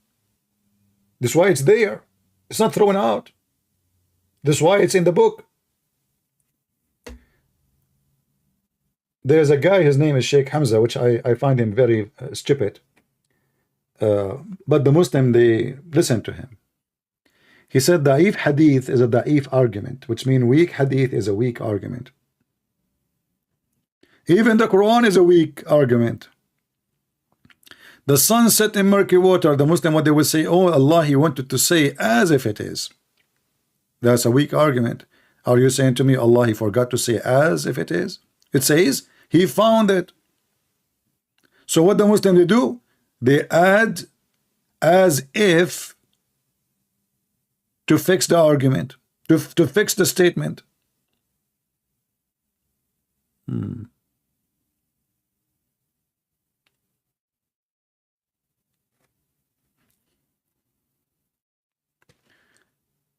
This is why it's there. It's not thrown out. This is why it's in the book. There's a guy, his name is Sheikh Hamza, which I find him very stupid. But the Muslim, they listen to him. He said Da'if Hadith is a Da'if argument, which means weak Hadith is a weak argument. Even the Quran is a weak argument. The sun set in murky water. The Muslim, what they will say, oh Allah, he wanted to say as if it is. That's a weak argument. Are you saying to me Allah, he forgot to say as if it is? It says he found it. So what the Muslim they do? They add as if to fix the argument, to fix the statement.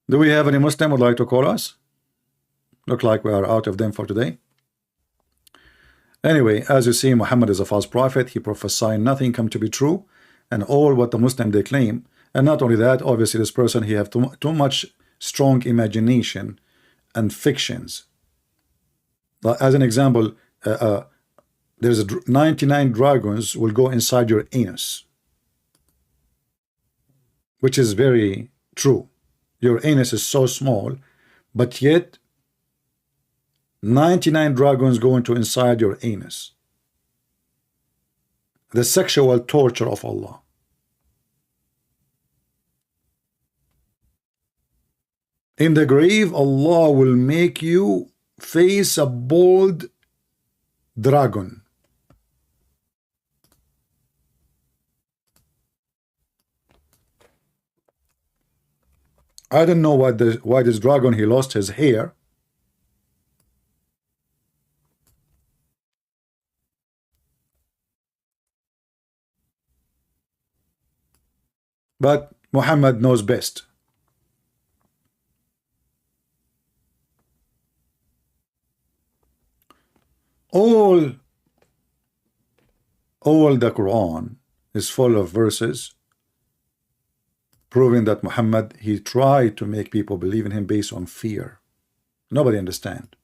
Do we have any Muslim would like to call us? Look like we are out of them for today. Anyway, as you see, Muhammad is a false prophet. He prophesied nothing come to be true, and all what the Muslim they claim. And not only that, obviously this person, he have too much strong imagination and fictions. As an example, there's 99 dragons will go inside your anus, which is very true. Your anus is so small, but yet 99 dragons go into inside your anus. The sexual torture of Allah. In the grave, Allah will make you face a bald dragon. I don't know why this dragon, he lost his hair. But Muhammad knows best. All All the Quran is full of verses proving that Muhammad, he tried to make people believe in him based on fear. Nobody understand.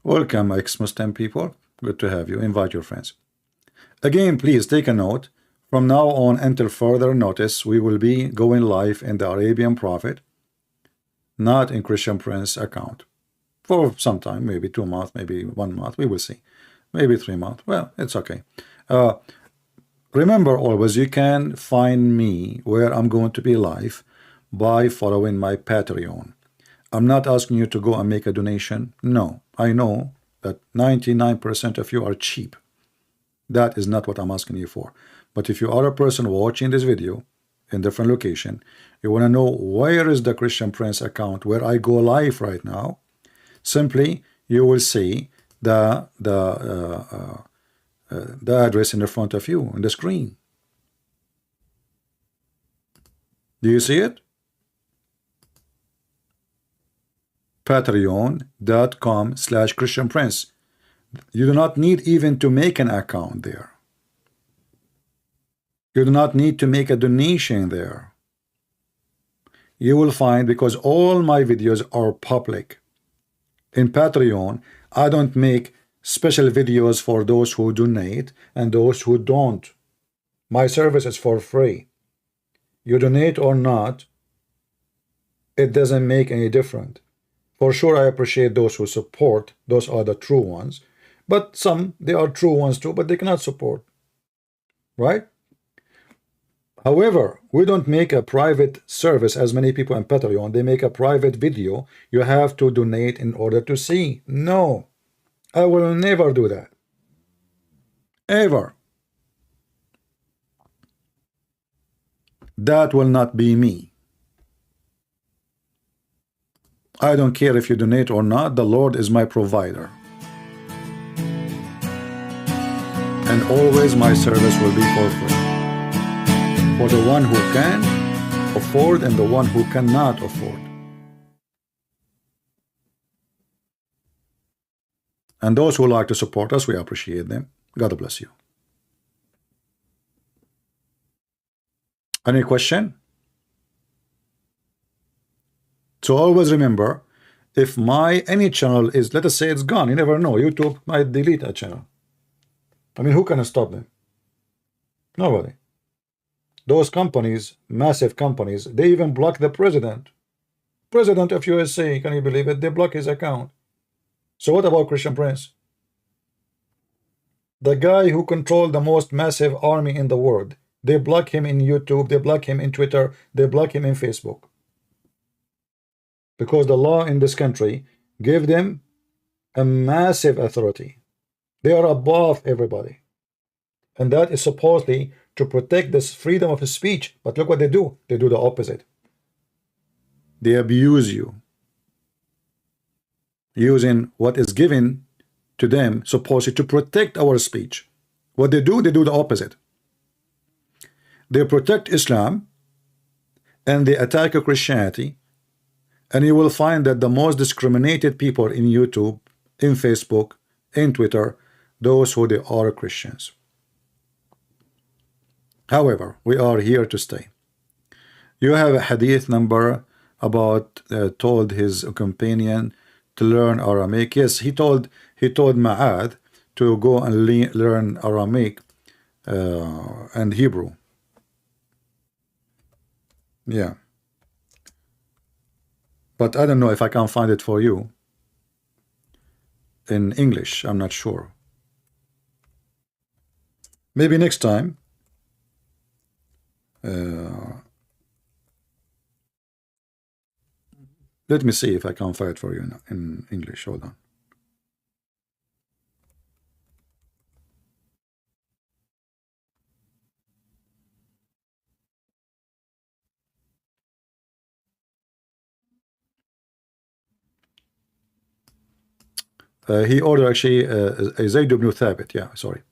Welcome, ex-Muslim people. Good to have you. Invite your friends. Again, please take a note. From now on until further notice, we will be going live in the Arabian Prophet, not in Christian Prince account. For some time, maybe 2 months, maybe 1 month, we will see. Maybe 3 months. Well, it's okay. Remember always, you can find me where I'm going to be live by following my Patreon. I'm not asking you to go and make a donation. No, I know that 99% of you are cheap. That is not what I'm asking you for. But if you are a person watching this video in different location, you want to know where is the Christian Prince account where I go live right now, simply you will see the address in the front of you on the screen. Do you see it? Patreon.com/Christian Prince. You do not need even to make an account there. You do not need to make a donation there. You will find, because all my videos are public. In Patreon, I don't make special videos for those who donate and those who don't. My service is for free. You donate or not, it doesn't make any difference. For sure, I appreciate those who support. Those are the true ones. But some, they are true ones too, but they cannot support. Right? However, we don't make a private service as many people in Patreon. They make a private video. You have to donate in order to see. No, I will never do that. Ever. That will not be me. I don't care if you donate or not. The Lord is my provider. And always my service will be for free. For the one who can afford and the one who cannot afford. And those who like to support us, we appreciate them. God bless you. Any question? So always remember, if any channel is, let us say it's gone, you never know, YouTube might delete a channel. I mean, who can stop them? Nobody. Those companies, massive companies, they even block the president. President of USA, can you believe it? They block his account. So what about Christian Prince? The guy who controlled the most massive army in the world. They block him in YouTube, they block him in Twitter, they block him in Facebook. Because the law in this country gave them a massive authority. They are above everybody. And that is supposedly to protect this freedom of speech. But look what they do. They do the opposite. They abuse you. Using what is given to them supposedly to protect our speech. What they do the opposite. They protect Islam and they attack Christianity. And you will find that the most discriminated people in YouTube, in Facebook, in Twitter, those who they are Christians. However, we are here to stay. You have a hadith number about told his companion to learn Aramaic. Yes, he told Ma'ad to go and learn Aramaic and Hebrew. Yeah. But I don't know if I can find it for you in English. I'm not sure. Maybe next time. Let me see if I can find it for you in English. Hold on. He ordered actually Zayd ibn Thabit. Yeah, sorry.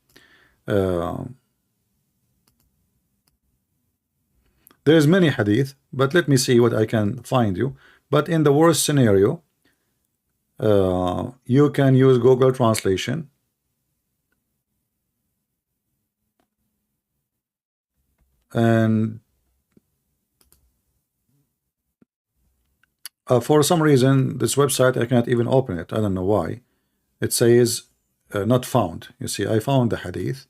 There's many hadith, but let me see what I can find you. But in the worst scenario, you can use Google Translation. And for some reason, this website, I cannot even open it. I don't know why. It says not found. You see, I found the hadith,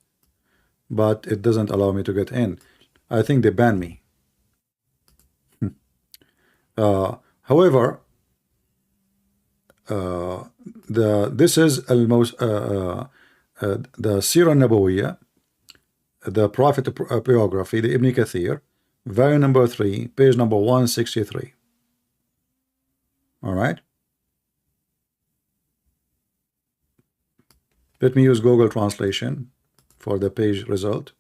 but it doesn't allow me to get in. I think they banned me. However, this is the Sirah Nabawiyya, the Prophet biography, the Ibn Kathir, volume number 3, page number 163. All right. Let me use Google Translation for the page result.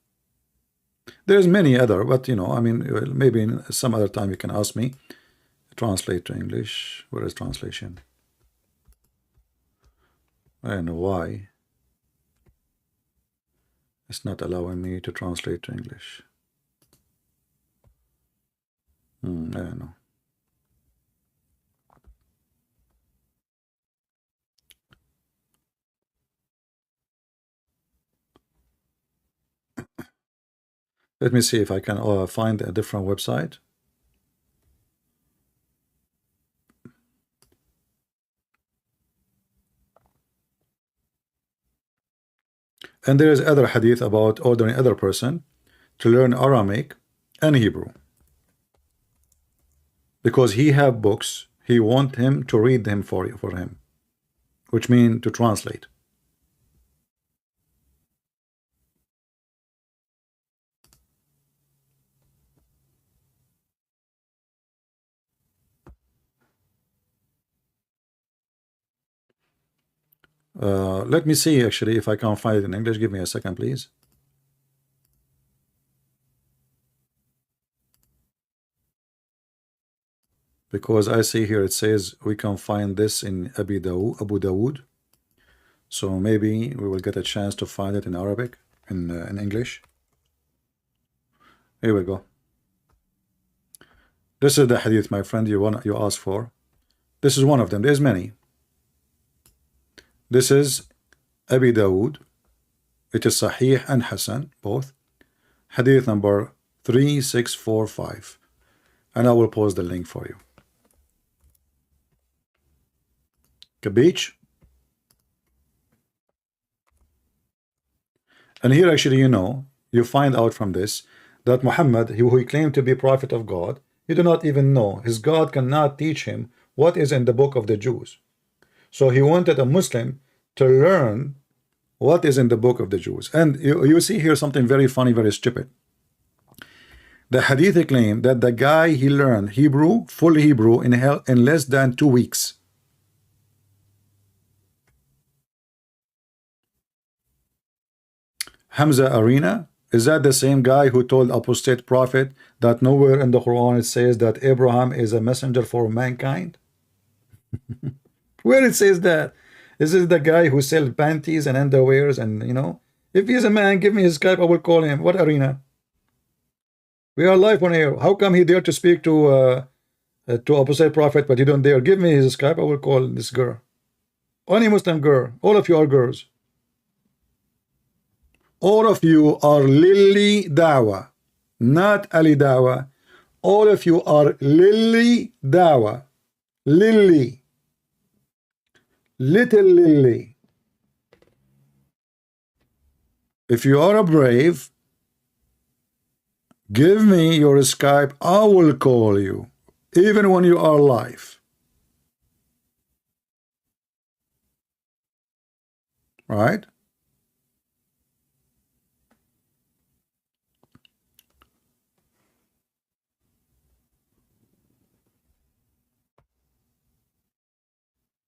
There's many other, but you know, I mean, maybe in some other time you can ask me. Translate to English. Where is translation? I don't know why it's not allowing me to translate to English. I don't know. Let me see if I can find a different website. And there is other hadith about ordering other person to learn Aramaic and Hebrew, because he have books, he want him to read them for him, which mean to translate. Let me see actually if I can find it in English. Give me a second, please. Because I see here it says we can find this in Abu Dawood. So maybe we will get a chance to find it in Arabic, in English. Here we go. This is the hadith, my friend, you asked for. This is one of them. There's many. This is Abi Dawood. It is Sahih and Hasan, both. Hadith number 3645. And I will post the link for you. Beach. And here actually, you know, you find out from this that Muhammad, who he claimed to be prophet of God, he do not even know. His God cannot teach him what is in the book of the Jews. So he wanted a Muslim to learn what is in the book of the Jews. And you see here something very funny, very stupid. The hadith claim that the guy, he learned Hebrew, full Hebrew in less than 2 weeks. Hamza Arena, is that the same guy who told apostate prophet that nowhere in the Quran it says that Abraham is a messenger for mankind? Where it says that? This is the guy who sells panties and underwears, and you know, if he's a man, give me his Skype, I will call him. What Arena? We are live on air. How come he dare to speak to apostate prophet, but he don't dare? Give me his Skype, I will call this girl. Any Muslim girl. All of you are girls. All of you are Lily Dawah, not Ali Dawah. All of you are Lily Dawah. Lily. Little Lily. If you are a brave, give me your Skype, I will call you, even when you are live. Right?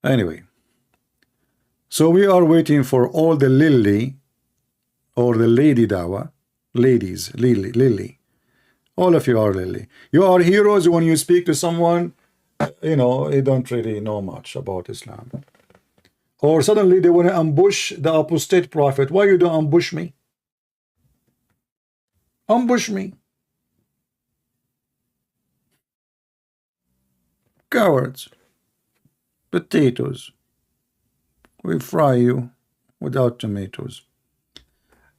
Anyway, so we are waiting for all the Lily or the Lady Dawah, ladies, Lily. All of you are Lily. You are heroes when you speak to someone, you know, they don't really know much about Islam. Or suddenly they want to ambush the apostate prophet. Why you don't ambush me? Ambush me. Cowards. Potatoes. We fry you without tomatoes.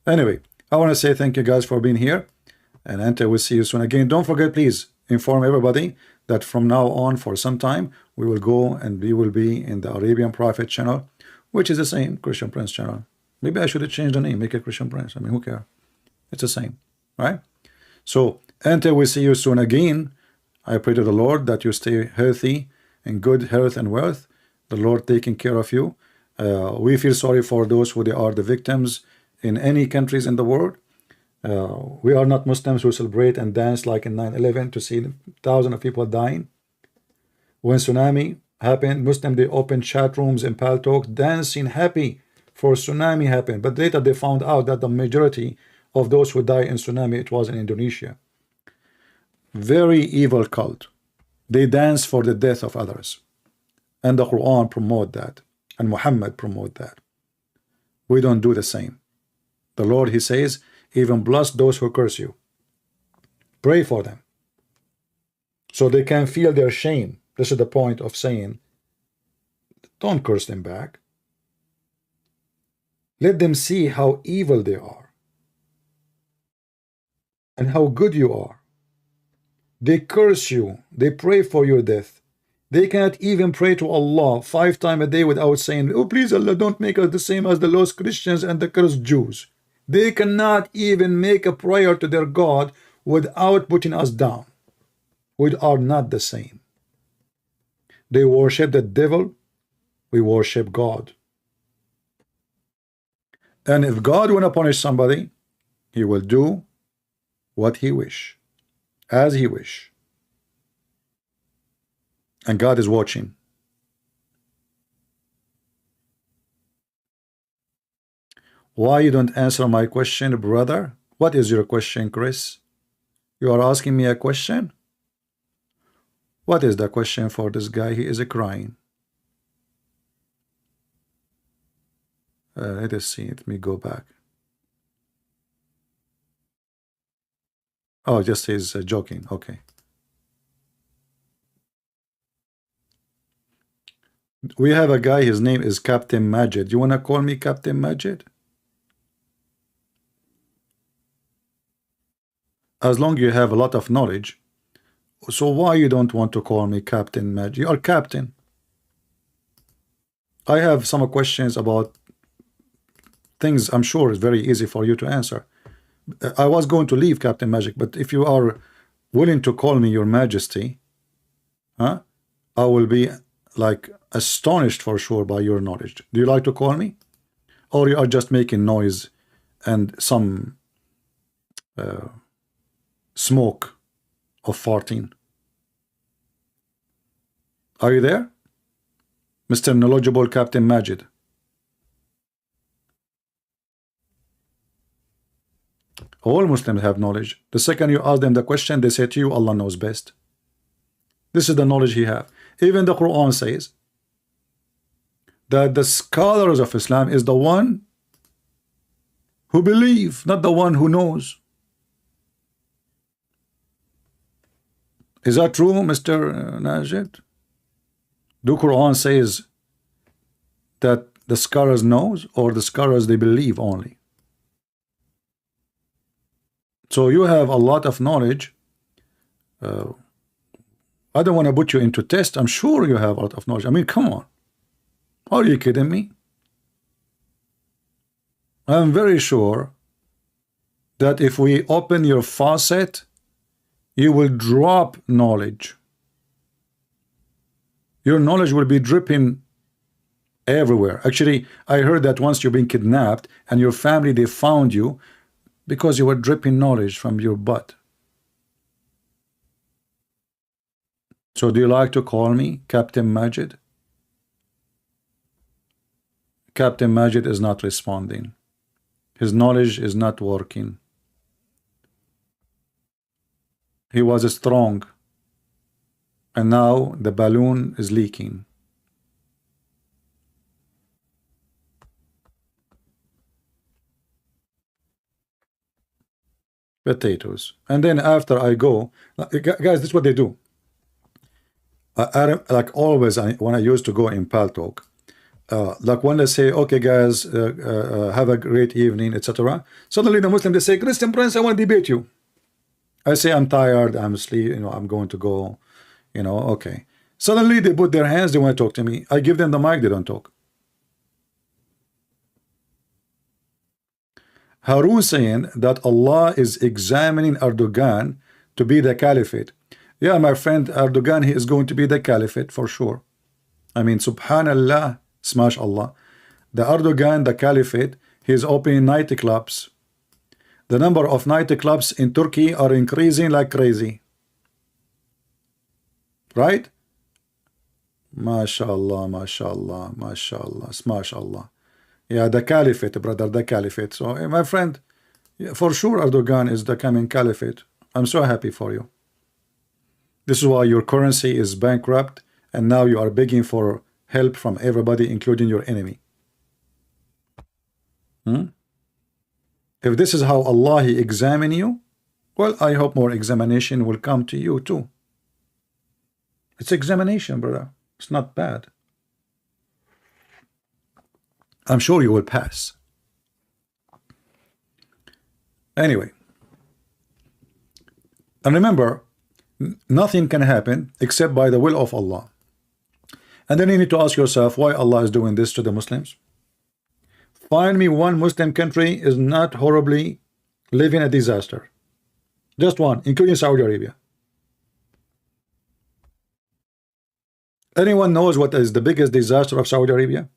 Anyway, I want to say thank you guys for being here, and Ante will see you soon again. Don't forget, please inform everybody that from now on for some time we will go and we will be in the Arabian Prophet channel, which is the same Christian Prince channel. Maybe I should have changed the name, make it Christian Prince. I mean, who cares? It's the same, right? So until we see you soon again, I pray to the Lord that you stay healthy and good health and wealth. The Lord taking care of you. We feel sorry for those who they are the victims in any countries in the world. We are not Muslims who celebrate and dance like in 9/11 to see thousands of people dying. When tsunami happened, Muslims they opened chat rooms in Pal Talk dancing happy for tsunami happened. But later they found out that the majority of those who died in tsunami, it was in Indonesia. Very evil cult. They dance for the death of others. And the Quran promote that. And Muhammad promote that. We don't do the same. The Lord, he says, even bless those who curse you. Pray for them, so they can feel their shame. This is the point of saying, don't curse them back. Let them see how evil they are and how good you are. They curse you. They pray for your death. They cannot even pray to Allah 5 times a day without saying, oh please Allah, don't make us the same as the lost Christians and the cursed Jews. They cannot even make a prayer to their God without putting us down. We are not the same. They worship the devil. We worship God. And if God want to punish somebody, he will do what he wish, as he wish. And God is watching. Why you don't answer my question, brother? What is your question, Chris? You are asking me a question? What is the question for this guy? He is crying. Let us see. Let me go back. Oh, just he's joking. Okay. We have a guy, his name is Captain Majid. You want to call me Captain Majid? As long as you have a lot of knowledge. So why you don't want to call me Captain Majid? You are Captain. I have some questions about things I'm sure is very easy for you to answer. I was going to leave Captain Magic, but if you are willing to call me Your Majesty, I will be like astonished for sure by your knowledge. Do you like to call me? Or you are just making noise and some smoke of farting? Are you there? Mr. Knowledgeable Captain Majid. All Muslims have knowledge. The second you ask them the question, they say to you, Allah knows best. This is the knowledge he have. Even the Quran says that the scholars of Islam is the one who believe, not the one who knows. Is that true, Mr. Najid? Do Quran says that the scholars knows, or the scholars they believe only? So you have a lot of knowledge. I don't want to put you into test. I'm sure you have a lot of knowledge. I mean, come on. Are you kidding me? I'm very sure that if we open your faucet, you will drop knowledge. Your knowledge will be dripping everywhere. Actually, I heard that once you've been kidnapped and your family, they found you because you were dripping knowledge from your butt. So do you like to call me Captain Majid? Captain Majid is not responding. His knowledge is not working. He was strong, and now the balloon is leaking. Potatoes. And then after I go, guys, this is what they do. Like always, when I used to go in Pal Talk, like when they say, okay guys, have a great evening, etc., suddenly the Muslim, they say, Christian Prince, I want to debate you. I say, I'm tired, I'm asleep, I'm going to go, okay. Suddenly they put their hands, they want to talk to me. I give them the mic, they don't talk. Harun saying that Allah is examining Erdogan to be the caliphate. Yeah, my friend, Erdogan, he is going to be the caliphate for sure. I mean, subhanallah, smash Allah. The Erdogan, the caliphate, he is opening nightclubs. The number of nightclubs in Turkey are increasing like crazy. Right? MashaAllah, MashaAllah, MashaAllah, smash Allah. Yeah, the caliphate, brother, the caliphate. So, my friend, for sure Erdogan is the coming caliphate. I'm so happy for you. This is why your currency is bankrupt, and now you are begging for help from everybody, including your enemy. If this is how Allah He examine you, well, I hope more examination will come to you too. It's examination, brother. It's not bad. I'm sure you will pass. Anyway, and remember, nothing can happen except by the will of Allah. And then you need to ask yourself why Allah is doing this to the Muslims. Find me one Muslim country is not horribly living a disaster. Just one, including Saudi Arabia. Anyone knows what is the biggest disaster of Saudi Arabia?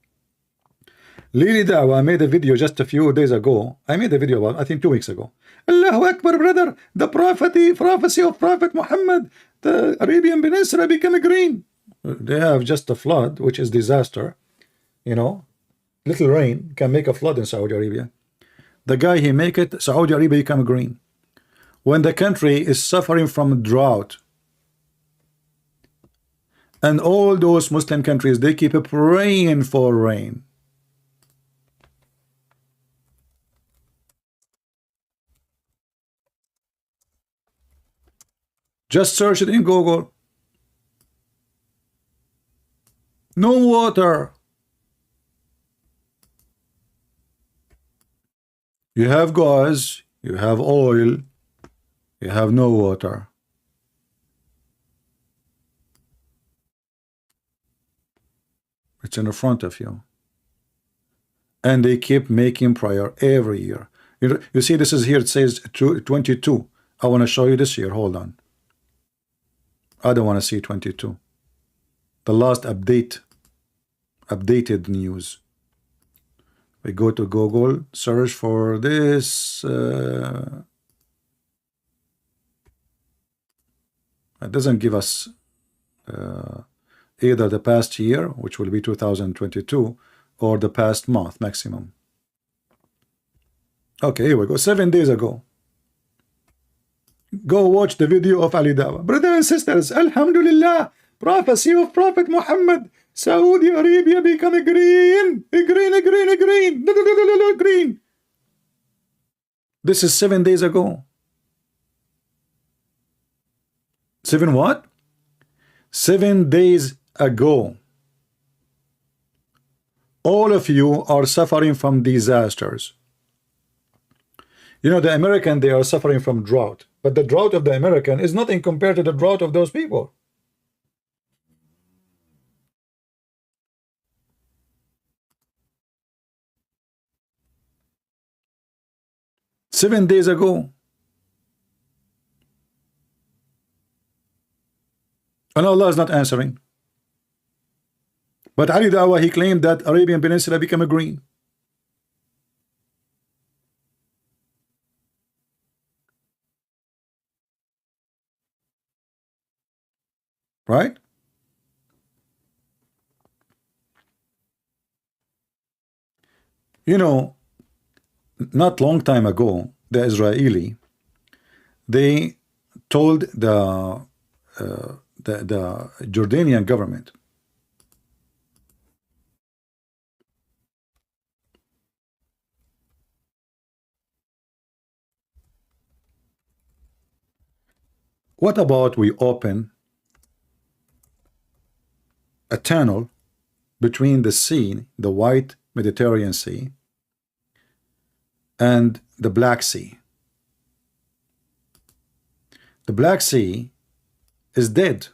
Lili Dawah made a video just a few days ago. I made a video about, I think 2 weeks ago. Allahu Akbar, brother. The prophecy of Prophet Muhammad, the Arabian Peninsula become green. They have just a flood, which is disaster. Little rain can make a flood in Saudi Arabia. The guy, he make it, Saudi Arabia become green. When the country is suffering from drought, and all those Muslim countries, they keep praying for rain. Just search it in Google. No water. You have gas, you have oil, you have no water. It's in the front of you. And they keep making prayer every year. You see, this is here, it says 22. I want to show you this here. Hold on. I don't want to see 22. The last updated news. We go to Google, search for this. It doesn't give us either the past year, which will be 2022, or the past month maximum. Okay, here we go. 7 days ago. Go watch the video of Ali Dawah. Brothers and sisters, Alhamdulillah, prophecy of Prophet Muhammad, Saudi Arabia become green. Green. This is 7 days ago. 7 what? 7 days ago. All of you are suffering from disasters. The American, they are suffering from drought. But the drought of the American is nothing compared to the drought of those people. Seven days ago. And Allah is not answering. But Ali Dawah, he claimed that Arabian Peninsula became a green. Right? Not long time ago, the Israeli, they told the Jordanian government, what about we open a tunnel between the sea, the White Mediterranean Sea, and the Black Sea. The Black Sea is dead.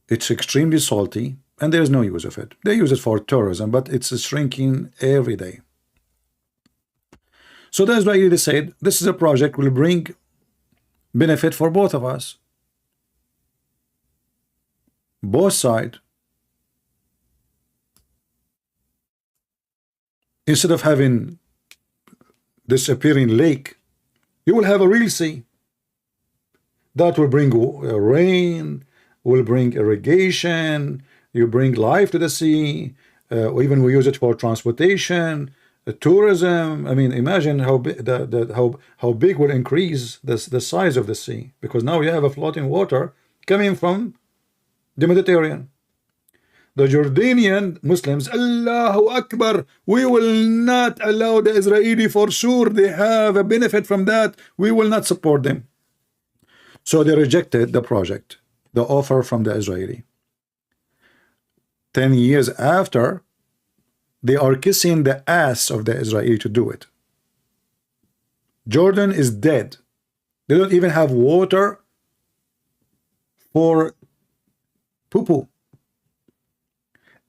It's extremely salty, and there is no use of it. They use it for tourism, but it's shrinking every day. So the Israelis said, this is a project will bring benefit for both of us. Both sides. Instead of having disappearing lake, you will have a real sea. That will bring rain, will bring irrigation, you bring life to the sea, even we use it for transportation, tourism. I mean, imagine how big how big will increase the size of the sea, because now you have a floating water coming from the Mediterranean. The Jordanian Muslims, Allahu Akbar, we will not allow the Israeli, for sure they have a benefit from that, we will not support them. So they rejected the project, the offer from the Israeli. 10 years after, they are kissing the ass of the Israeli to do it. Jordan is dead. They don't even have water for poo-poo.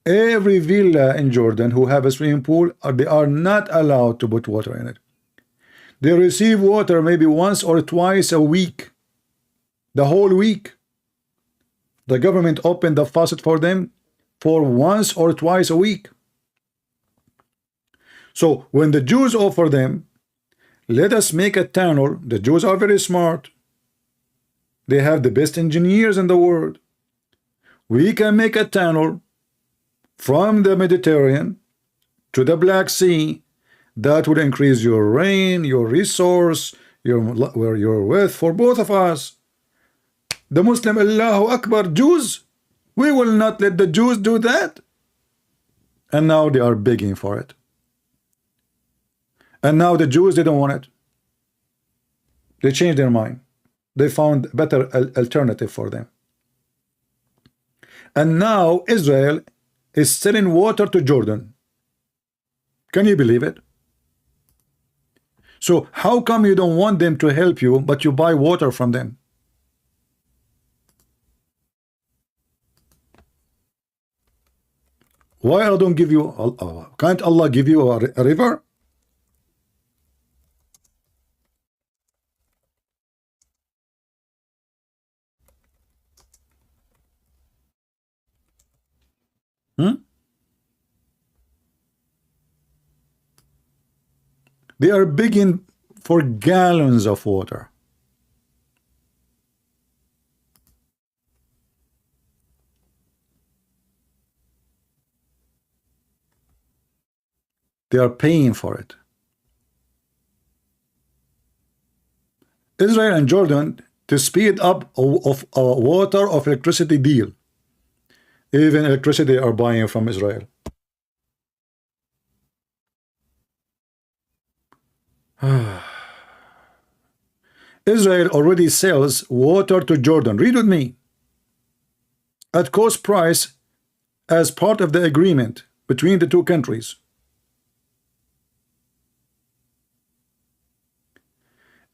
Every villa in Jordan who have a swimming pool, they are not allowed to put water in it. They receive water maybe once or twice a week. The whole week. The government opened the faucet for them for once or twice a week. So when the Jews offer them, let us make a tunnel. The Jews are very smart. They have the best engineers in the world. We can make a tunnel from the Mediterranean to the Black Sea that would increase your rain, your resource, your wealth for both of us. The Muslim, Allahu Akbar, Jews, we will not let the Jews do that. And now they are begging for it. And now the Jews, they don't want it. They changed their mind. They found a better alternative for them. And now Israel is selling water to Jordan. Can you believe it? So how come you don't want them to help you, but you buy water from them? Why I don't give you, can't Allah give you a river? They are begging for gallons of water. They are paying for it. Israel and Jordan to speed up of a water of electricity deal. Even electricity are buying from Israel. Israel already sells water to Jordan. Read with me. At cost price as part of the agreement between the two countries.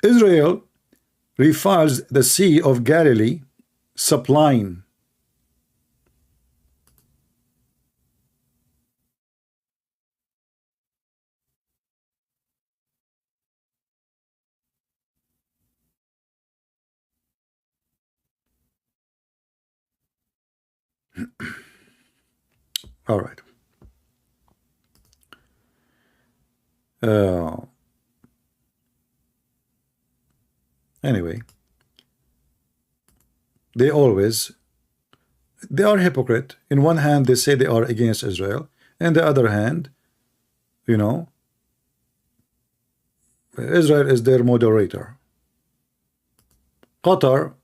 Israel refiles the Sea of Galilee, supplying. All right. Anyway, they are hypocrite. In one hand, they say they are against Israel, and the other hand, you know, Israel is their moderator. Qatar,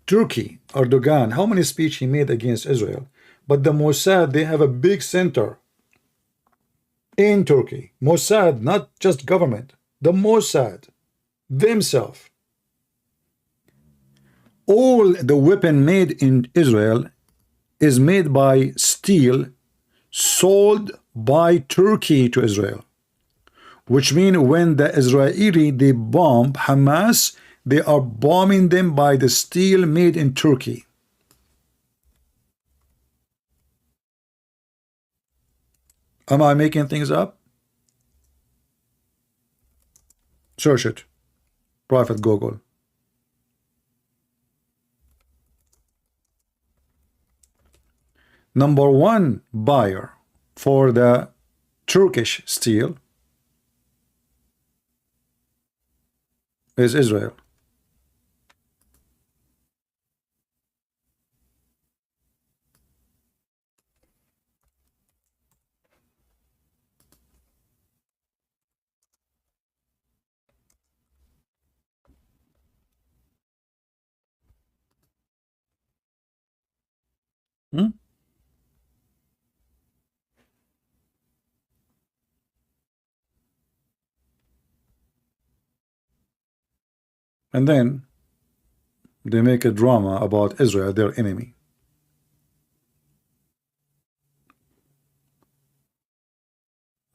Turkey, Erdogan, how many speech he made against Israel? But the Mossad, they have a big center in Turkey. Mossad, not just government, the Mossad themselves. all the weapon made in Israel is made by steel sold by Turkey to Israel, which means when the Israeli they bomb Hamas, they are bombing them by the steel made in Turkey. Am I making things up? Search it. Private Google. Number one buyer for the Turkish steel is Israel. Hmm? And then they make a drama about Israel, their enemy.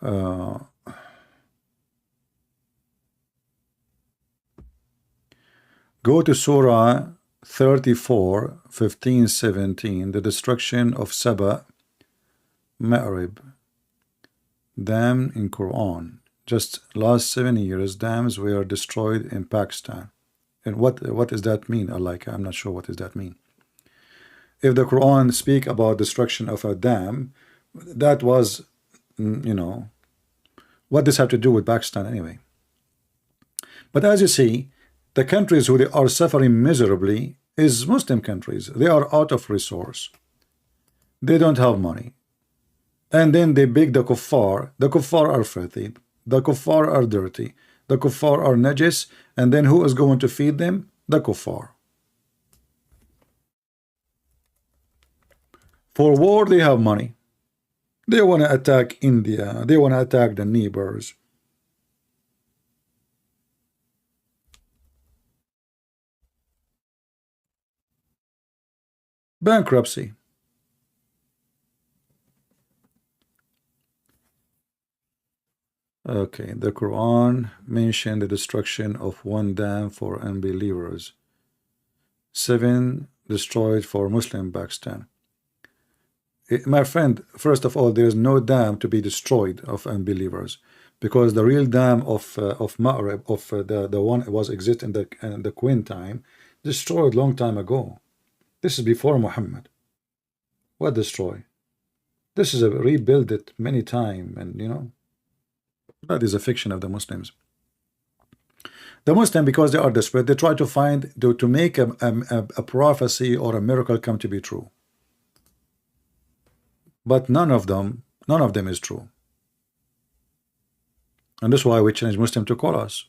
Go to Surah 34, 15, 17, the destruction of Saba, Ma'rib, dam in Quran. Just last 7 years, dams were destroyed in Pakistan. And what does that mean? I'm not sure what does that mean. If the Quran speak about destruction of a dam, that was, you know, what does have to do with Pakistan anyway? But as you see, the countries who they are suffering miserably is Muslim countries. They are out of resource. They don't have money. And then they beg the kuffar. The kuffar are filthy. The kuffar are dirty. The kuffar are najis. And then who is going to feed them? The kuffar. For war, they have money. They want to attack India. They want to attack the neighbors. Bankruptcy. Okay, the Quran mentioned the destruction of one dam for unbelievers. 7 destroyed for Muslim Pakistan. My friend, first of all, there is no dam to be destroyed of unbelievers, because the real dam of Ma'rib, of the one that was exist in the Quinn time, destroyed long time ago. This is before Muhammad. What destroy? This is a rebuild it many time, and you know that is a fiction of the Muslims. The Muslim, because they are desperate, they try to find to make a prophecy or a miracle come to be true. But none of them is true. And that's why we change Muslim to chorus.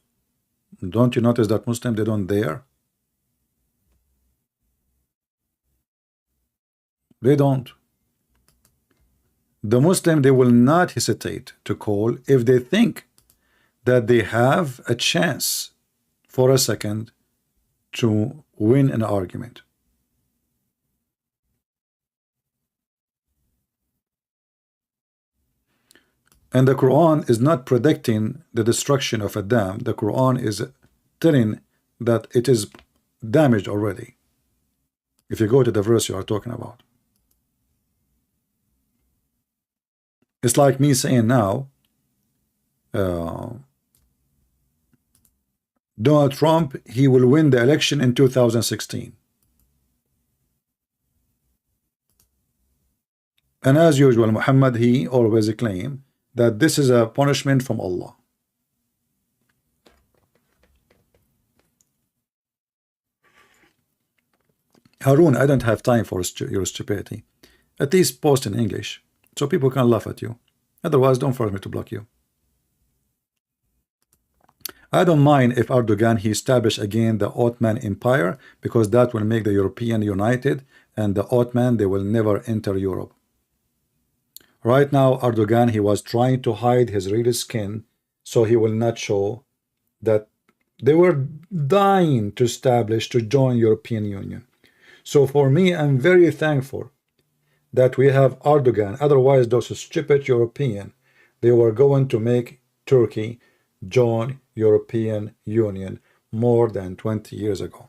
Don't you notice that Muslim, they don't dare? They don't. The Muslim, they will not hesitate to call if they think that they have a chance for a second to win an argument. And the Quran is not predicting the destruction of a dam. The Quran is telling that it is damaged already. If you go to the verse you are talking about. It's like me saying now, Donald Trump, he will win the election in 2016. And as usual, Muhammad, he always claim that this is a punishment from Allah. Harun, I don't have time for your stupidity. At least post in English, so people can laugh at you. Otherwise, don't force me to block you. I don't mind if Erdogan he establish again the Ottoman Empire, because that will make the European united, and the Ottoman, they will never enter Europe. Right now, Erdogan, he was trying to hide his real skin, so he will not show that They were dying to establish, to join European Union. So for me, I'm very thankful that we have Erdogan. Otherwise, those stupid European, they were going to make Turkey join European Union more than 20 years ago.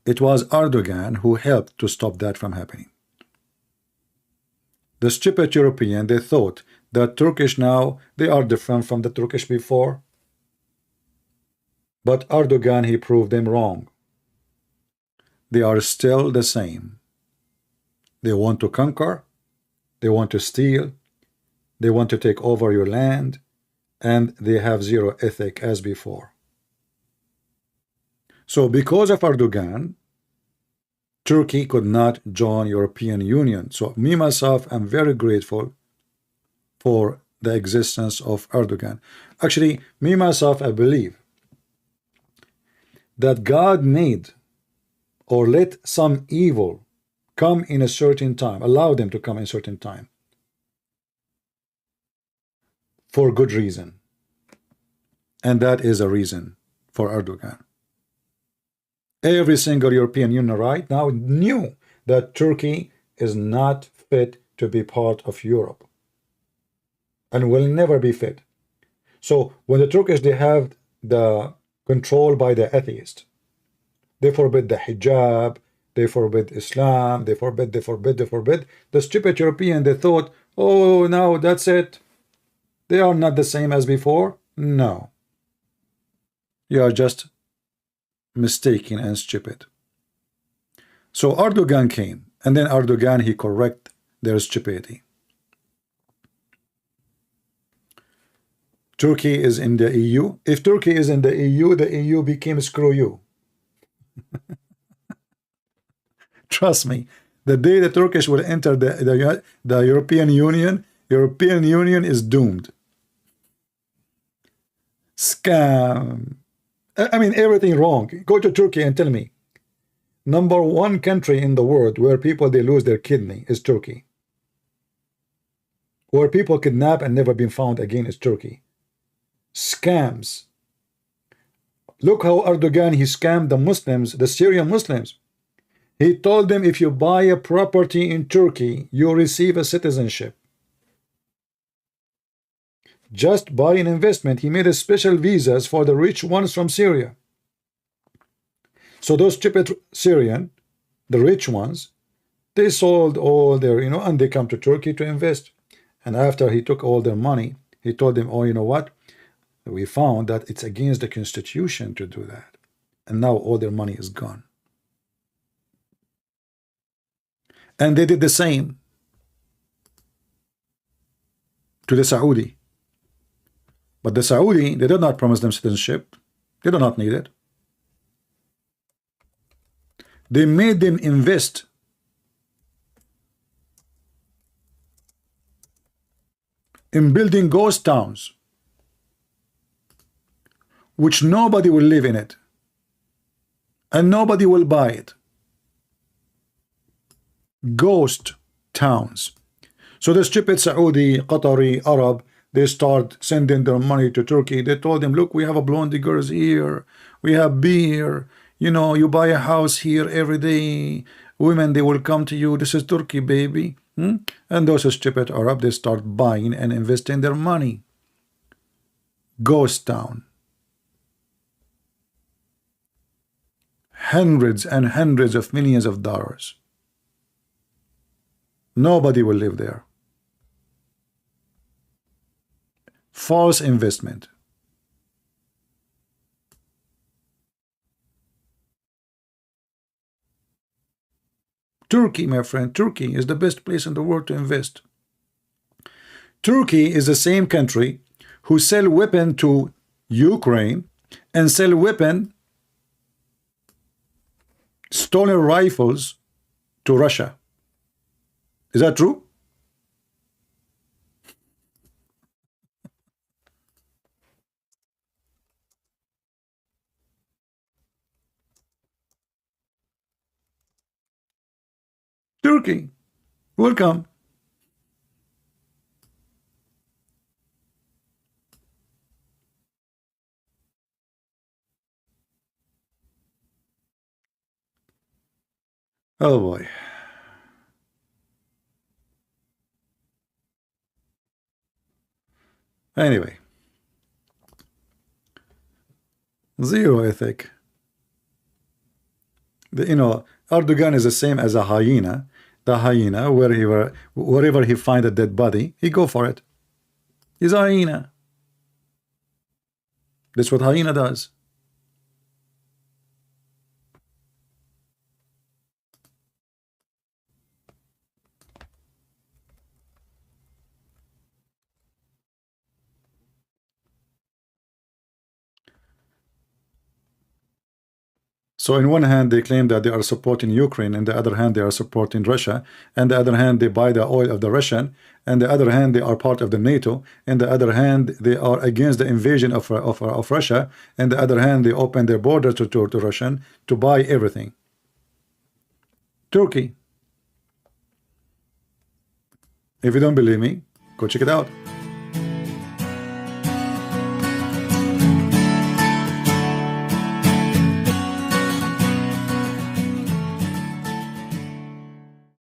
It was Erdogan who helped to stop that from happening. The stupid European, they thought that Turkish now, they are different from the Turkish before. But Erdogan, he proved them wrong. They are still the same. They want to conquer, they want to steal, they want to take over your land, and they have zero ethic as before. So because of Erdogan, Turkey could not join European Union. So me myself, I'm very grateful for the existence of Erdogan. Actually, me myself, I believe that God made or let some evil come in a certain time, allow them to come in a certain time for good reason. And that is a reason for Erdogan. Every single European Union right now knew that Turkey is not fit to be part of Europe and will never be fit. So when the Turkish, they have the control by the atheist, they forbid the hijab, they forbid Islam, they forbid. The stupid European, they thought, oh, now that's it. They are not the same as before. No. You are just mistaken and stupid. So Erdogan came, and then Erdogan, he correct their stupidity. Turkey is in the EU. If Turkey is in the EU became screw you. Trust me, the day the Turkish will enter the European Union is doomed. Scam. I mean, everything wrong. Go to Turkey and tell me. Number one country in the world where people, they lose their kidney is Turkey. Where people kidnap and never been found again is Turkey. Scams. Look how Erdogan, he scammed the Muslims, the Syrian Muslims. He told them, if you buy a property in Turkey, you receive a citizenship. Just by an investment, he made a special visas for the rich ones from Syria. So those stupid Syrian, the rich ones, they sold all their, and they come to Turkey to invest. And after he took all their money, he told them, oh, you know what? We found that it's against the Constitution to do that. And now all their money is gone. And they did the same to the Saudi. But the Saudi, they did not promise them citizenship. They do not need it. They made them invest in building ghost towns, which nobody will live in it, and nobody will buy it. Ghost towns. So the stupid Saudi, Qatari, Arab, they start sending their money to Turkey. They told them, look, we have a blondie girls here, we have beer, you buy a house here every day, women, they will come to you, this is Turkey, baby. And those stupid Arab, they start buying and investing their money. Ghost town. Hundreds and hundreds of millions of dollars. Nobody will live there. False investment. Turkey, my friend, Turkey is the best place in the world to invest. Turkey is the same country who sell weapon to Ukraine and sell weapon, stolen rifles to Russia. Is that true? Turkey, welcome. Oh boy. Anyway, zero ethic. Erdogan is the same as a hyena. The hyena, wherever he find a dead body, he go for it. He's a hyena. That's what hyena does. So in one hand they claim that they are supporting Ukraine, in the other hand they are supporting Russia, and the other hand they buy the oil of the Russian, and the other hand they are part of the NATO, and the other hand they are against the invasion of Russia, and the other hand they open their border to Russian to buy everything. Turkey. If you don't believe me, go check it out.